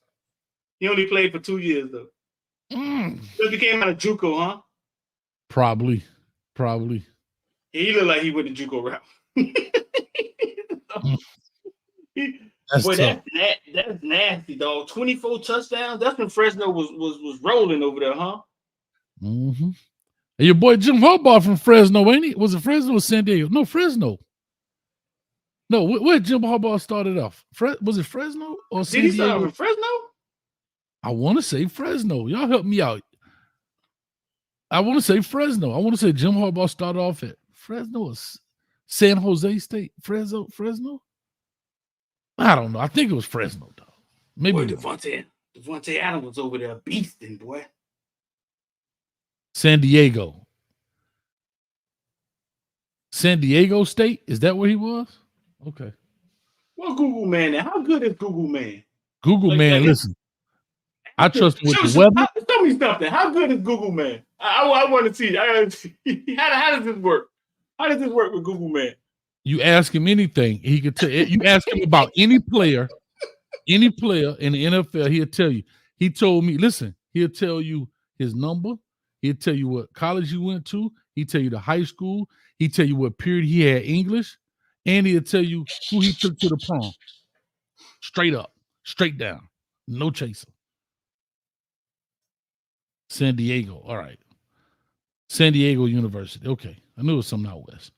He only played for 2 years, though. So he came out of JUCO, huh? Probably. He looked like he went the JUCO route. That's nasty, dog. 24 touchdowns. That's when Fresno was rolling over there, huh? Mm-hmm. And your boy Jim Harbaugh from Fresno, ain't he? Was it Fresno or San Diego? No, Fresno. No, where Jim Harbaugh started off? Was it Fresno or San Diego? Did he start off in Fresno? I want to say Fresno. Y'all help me out. I want to say Fresno. I want to say Jim Harbaugh started off at Fresno or San Jose State. Fresno? I don't know. I think it was Fresno, though. Maybe Devontae Adams was over there beasting, boy. San Diego. San Diego State? Is that where he was? Okay. Well, Google Man, how good is Google Man? Google Man, listen. I trust with the weather. Tell me something. How good is Google Man? I want to see. How does this work? How does this work with Google Man? You ask him anything, he could tell. You ask him about any player in the NFL, he'll tell you. He told me, listen, he'll tell you his number. He'll tell you what college you went to. He'll tell you the high school. He'll tell you what period he had English. And he'll tell you who he took to the prom. Straight up, straight down. No chaser. San Diego. All right. San Diego University. Okay. I knew it was something out west.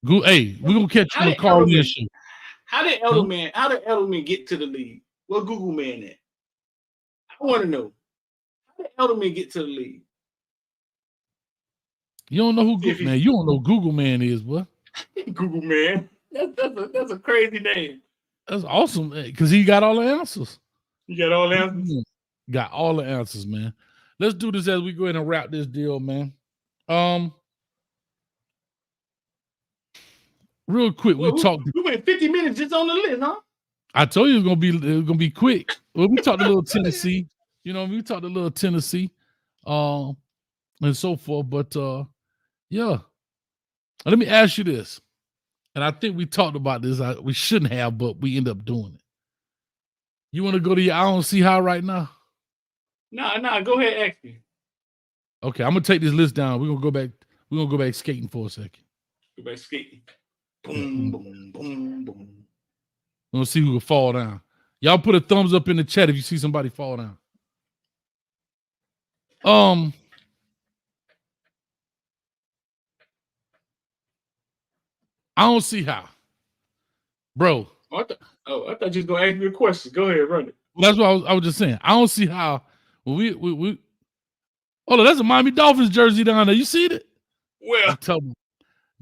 Hey, we're going to catch you on the call in show. How did Edelman get to the league? What Google Man at? I want to know. How did Edelman get to the league? You don't know who Google Man. You don't know who Google Man is, what? Google Man. That's a crazy name. That's awesome because he got all the answers. You got all the answers? Got all the answers, man. Let's do this as we go ahead and wrap this deal, man. Real quick, we went 50 minutes just on the list, huh? I told you it's gonna be quick. Well, we talked a little Tennessee, we talked a little Tennessee, and so forth. But yeah, let me ask you this, and I think we talked about this. We shouldn't have, but we end up doing it. You want to go to your I don't see how right now? No. Go ahead, ask me. Okay, I'm gonna take this list down. We're gonna go back. We're gonna go back skating for a second. Go back skating. Boom, boom, boom, boom. We're gonna see who will fall down. Y'all put a thumbs up in the chat if you see somebody fall down. I don't see how, bro. I thought you was gonna ask me a question. Go ahead, run it. Well, that's what I was just saying. I don't see how. When we oh, that's a Miami Dolphins jersey down there. You see it? Well, I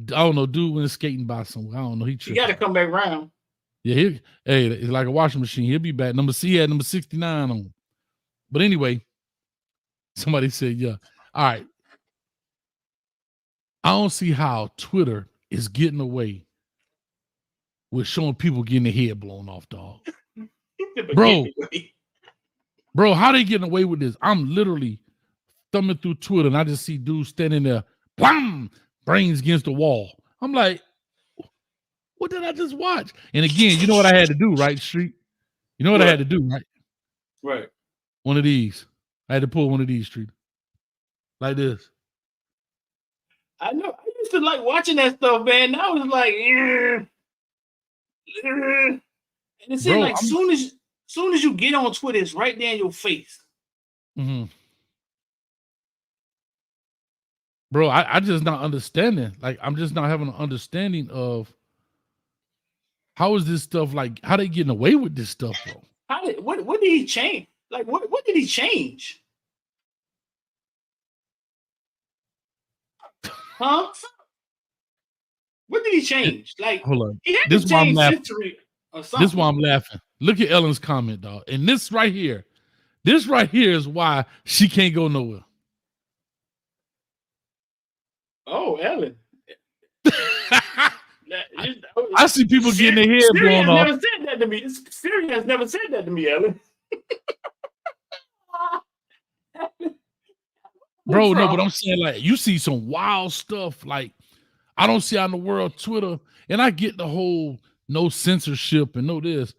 don't know. Dude went skating by somewhere. I don't know. He got to come back around. Yeah, it's like a washing machine. He'll be back. He had number 69 on. But anyway, somebody said, yeah. All right. I don't see how Twitter is getting away with showing people getting their head blown off, dog. Bro, how they getting away with this? I'm literally thumbing through Twitter and I just see dudes standing there, blam, brains against the wall. I'm like, what did I just watch? And again, you know what I had to do, right, Street? You know what I had to do, right? Right. One of these. I had to pull one of these, Street. Like this. I know. I used to like watching that stuff, man. I was like, and it seems like soon as you get on Twitter, it's right there in your face. Mm-hmm. Bro, I just not understanding. Like, I'm just not having an understanding of how is this stuff like, how they getting away with this stuff, bro? What did he change? Like, what did he change? Huh? What did he change? Like, hold on. He had This to why I'm change laughing. or something. This is why I'm laughing. Look at Ellen's comment, dog. And this right here is why she can't go nowhere. Oh, Ellen. I see people getting their head blown off. Never said that to me. Siri has never said that to me, Ellen. Bro, no, but I'm saying, like, you see some wild stuff. Like, I don't see out in the world Twitter, and I get the whole no censorship and no this,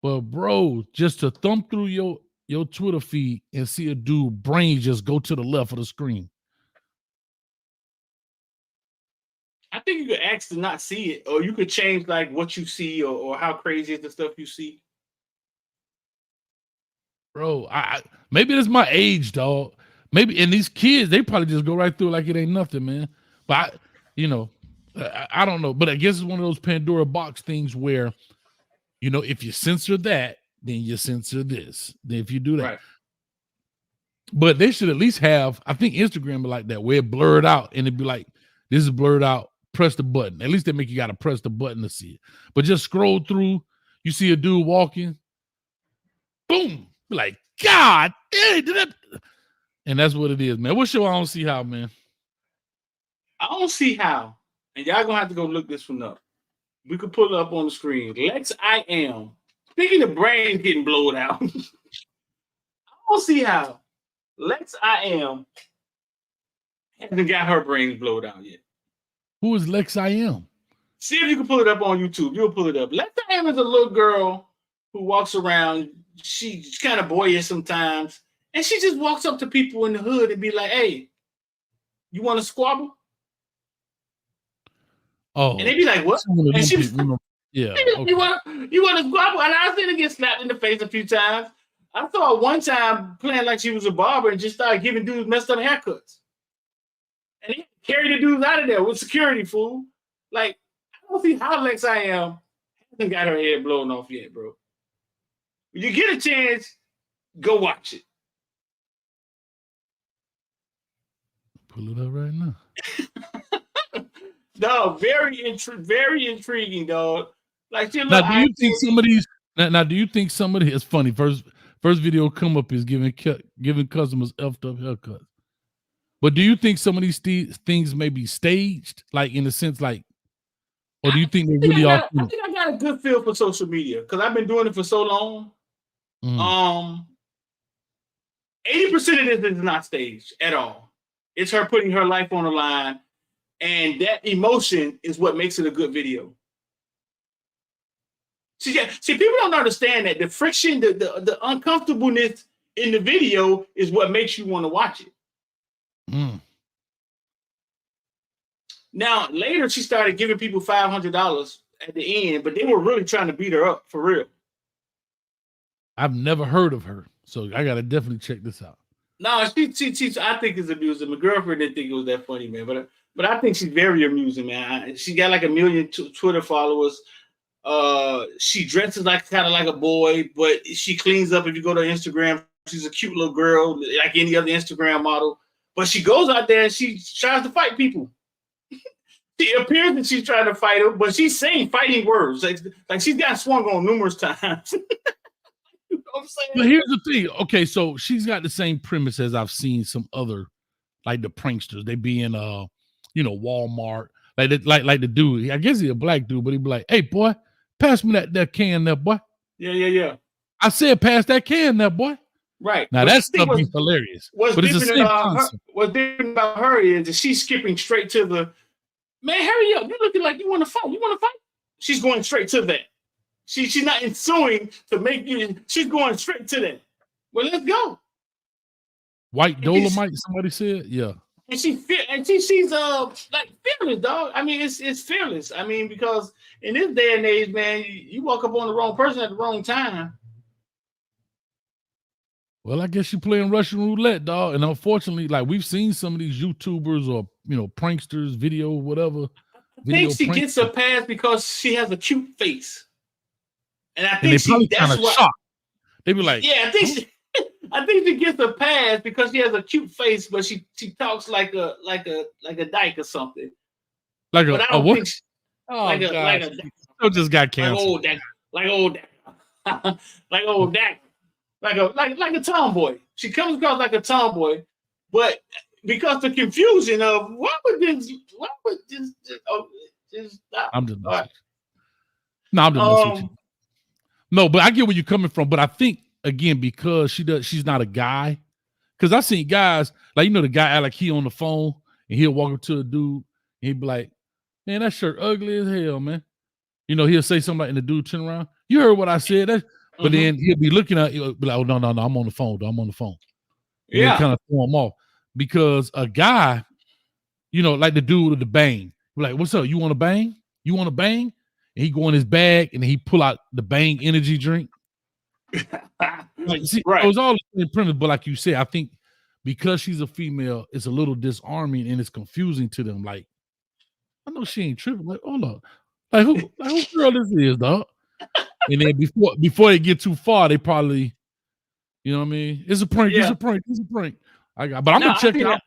but bro, just to thumb through your Twitter feed and see a dude brain just go to the left of the screen. I think you could ask to not see it, or you could change like what you see or how crazy is the stuff you see. Bro, I maybe it's my age, dog. Maybe, and these kids, they probably just go right through it like it ain't nothing, man. But I don't know. But I guess it's one of those Pandora box things where, if you censor that, then you censor this. Then if you do that, Right. but they should at least have. I think Instagram be like that, where it blurred out and it'd be like, "This is blurred out. Press the button." At least they make you got to press the button to see it. But just scroll through. You see a dude walking, boom, be like, God, hey, did that? And that's what it is, man. What's your I don't see how, man? I don't see how. And y'all gonna have to go look this one up. We could pull it up on the screen. Lex I Am. Speaking of brains getting blowed out, I don't see how Lex I Am hasn't got her brains blowed out yet. Who is Lex I Am? See if you can pull it up on YouTube. You'll pull it up. Lex I Am is a little girl who walks around. She's kind of boyish sometimes. And she just walks up to people in the hood and be like, hey, you want to squabble? Oh, and they be like, what? And she was yeah. Okay. You want to squabble? And I seen her get slapped in the face a few times. I saw her one time playing like she was a barber and just started giving dudes messed up haircuts. And he carried the dudes out of there with security, fool. Like, I don't see how Lex I Am hasn't got her head blown off yet, bro. When you get a chance, go watch it. Pull it up right now. No, very intriguing, dog. Like, now, do you think some of these? Now, do you think some of these? It's funny. First video come up is giving customers effed up haircuts. But do you think some of these things may be staged, like in a sense, like, or do you think they really are? I think I got a good feel for social media because I've been doing it for so long. 80% of this is not staged at all. It's her putting her life on the line, and that emotion is what makes it a good video. See, people don't understand that the friction, the uncomfortableness in the video is what makes you want to watch it. Now, later she started giving people $500 at the end, but they were really trying to beat her up for real. I've never heard of her, so I gotta definitely check this out. No, she I think it's amusing. My girlfriend didn't think it was that funny, man, but I think she's very amusing, man. She got like 1 million Twitter followers. She dresses kind of like a boy, but she cleans up. If you go to Instagram, she's a cute little girl, like any other Instagram model. But she goes out there and she tries to fight people. It appears that she's trying to fight them, but she's saying fighting words. Like she's got swung on numerous times. You know what I'm saying? But here's the thing. Okay, so she's got the same premise as I've seen some other, like the pranksters. They be in Walmart. Like the dude. I guess he's a black dude, but he'd be like, "Hey boy, pass me that can there, boy." Yeah. I said, pass that can there, boy. Right. Now that's hilarious. What's different about her is that she's skipping straight to the man. Hurry up! You're looking like you want to fight. You want to fight? She's going straight to that. She's not ensuing to make you. She's going straight to that. Well, let's go. White Dolomite. Somebody said, yeah. And she's like fearless, dog. I mean, it's fearless. I mean, because in this day and age, man, you walk up on the wrong person at the wrong time. Well, I guess you're playing Russian roulette, dog. And unfortunately, like we've seen some of these YouTubers or pranksters, video, whatever. I think she gets a pass because she has a cute face. And I think that's why shocked. They be like, yeah, I think she gets a pass because she has a cute face, but she talks like a dyke or something. Like but a what? Like a just got canceled. Like old Dak. Like a tomboy. She comes across like a tomboy, but because the confusion of what would this stop? I'm just messing. No, I'm just messing with you. No, but I get where you're coming from. But I think again, because she's not a guy. Because I've seen guys like the guy like he on the phone and he'll walk up to a dude and he'd be like, "Man, that shirt ugly as hell, man." He'll say something like, and the dude turn around. You heard what I said. But then he'll be looking at you, be like, "Oh no, I'm on the phone. I'm on the phone." And then kind of throw him off because a guy, like the dude with the bang, be like, "What's up? You want to bang? You want to bang?" And he go in his bag and he pull out the Bang energy drink. Like, see, right. It was all the same premise, but like you said, I think because she's a female, it's a little disarming and it's confusing to them. Like, I know she ain't tripping. Like, hold up, like who girl this is, dog? And then before they get too far, they probably, you know what I mean? It's a prank. Yeah. It's a prank. It's a prank. But I'm gonna check it out.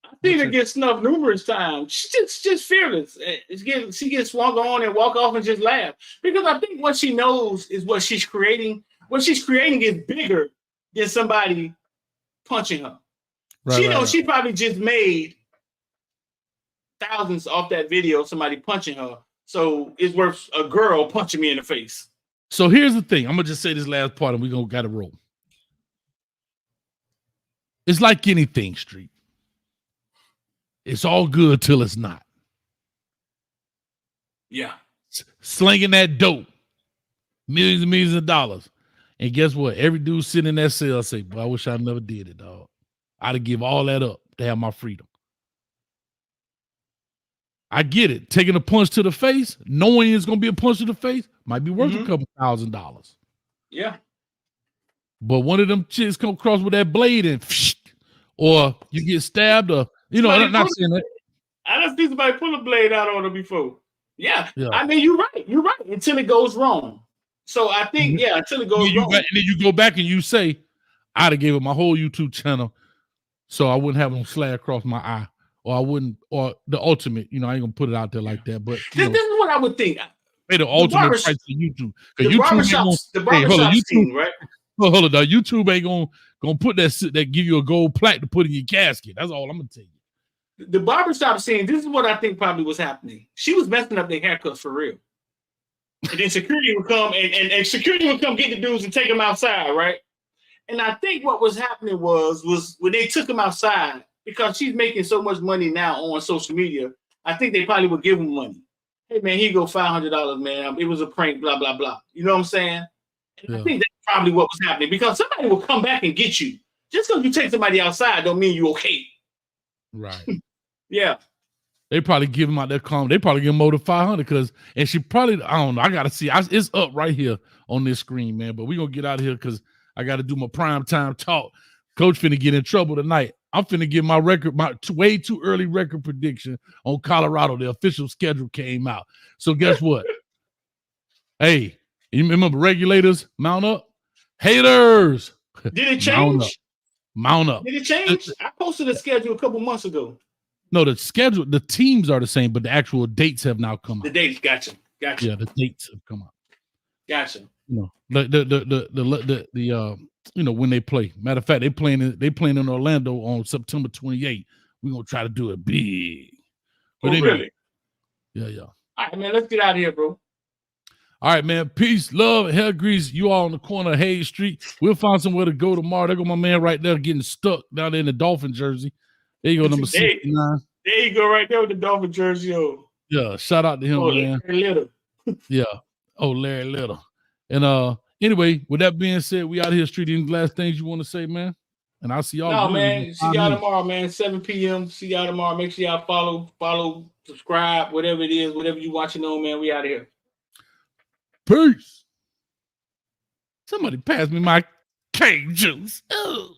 I've seen her get snuffed numerous times. She's just fearless. She gets swung on and walk off and just laugh. Because I think what she knows is what she's creating. What she's creating is bigger than somebody punching her. Right, She knows she probably just made thousands off that video of somebody punching her. So it's worth a girl punching me in the face. So here's the thing. I'm gonna just say this last part and we're gonna gotta roll. It's like anything, Street. It's all good till it's not. Yeah. Slinging that dope. Millions and millions of dollars. And guess what? Every dude sitting in that cell say, boy, I wish I never did it, dog. I'd have give all that up to have my freedom. I get it. Taking a punch to the face, knowing it's going to be a punch to the face, might be worth a couple $1,000. Yeah. But one of them chicks come across with that blade and or you get stabbed or, you know, I'm not saying that. I done seen somebody pull a blade out on her before. Yeah. I mean, you're right. You're right. Until it goes wrong. So I think, until it goes wrong. And then you go back and you say, I'd have gave it my whole YouTube channel so I wouldn't have them slay across my eye. Or I wouldn't, or the ultimate, you know, I ain't gonna put it out there like that. But this is what I would think. Pay the ultimate price to YouTube. The barbershop scene, right? Hold on, YouTube ain't gonna put that give you a gold plaque to put in your casket. That's all I'm gonna tell you. The barbershop scene, this is what I think probably was happening. She was messing up their haircuts for real. And then security would come and security would come get the dudes and take them outside, right? And I think what was happening was when they took them outside, because she's making so much money now on social media, I think they probably would give them money. Hey man, here you go, $500, man. It was a prank, blah, blah, blah. You know what I'm saying? I think that's probably what was happening, because somebody will come back and get you. Just because you take somebody outside don't mean you're okay. Right. Yeah. They probably give him out that comment. They probably give him more than 500 and she probably, I don't know. I got to see. It's up right here on this screen, man. But we're going to get out of here because I got to do my prime time talk. Coach finna get in trouble tonight. I'm finna give my way too early record prediction on Colorado. The official schedule came out. So guess what? Hey, you remember regulators? Mount up. Haters. Did it change? Mount up. Did it change? I posted a schedule a couple months ago. No, the schedule, the teams are the same, but the actual dates have now come out. The dates, gotcha. Yeah, the dates have come out. Gotcha. You know, the you know, when they play. Matter of fact, they playing in Orlando on September 28th. We're gonna try to do it big. But anyway, really? Yeah. All right, man. Let's get out of here, bro. All right, man. Peace, love, hair grease. You all on the corner of Hayes Street. We'll find somewhere to go tomorrow. There go my man right there getting stuck down there in the Dolphin jersey. There you go, number 69. There you go, right there with the Dolphin jersey. Yeah, shout out to him, man. Larry Little. Yeah. Oh, Larry Little. And anyway, with that being said, we out here, Street. Any last things you want to say, man? And I'll see y'all. No, man. See y'all tomorrow, man. 7 p.m. See y'all tomorrow. Make sure y'all follow, subscribe, whatever it is, whatever you watching on, man. We out of here. Peace. Somebody pass me my cane juice. Ugh.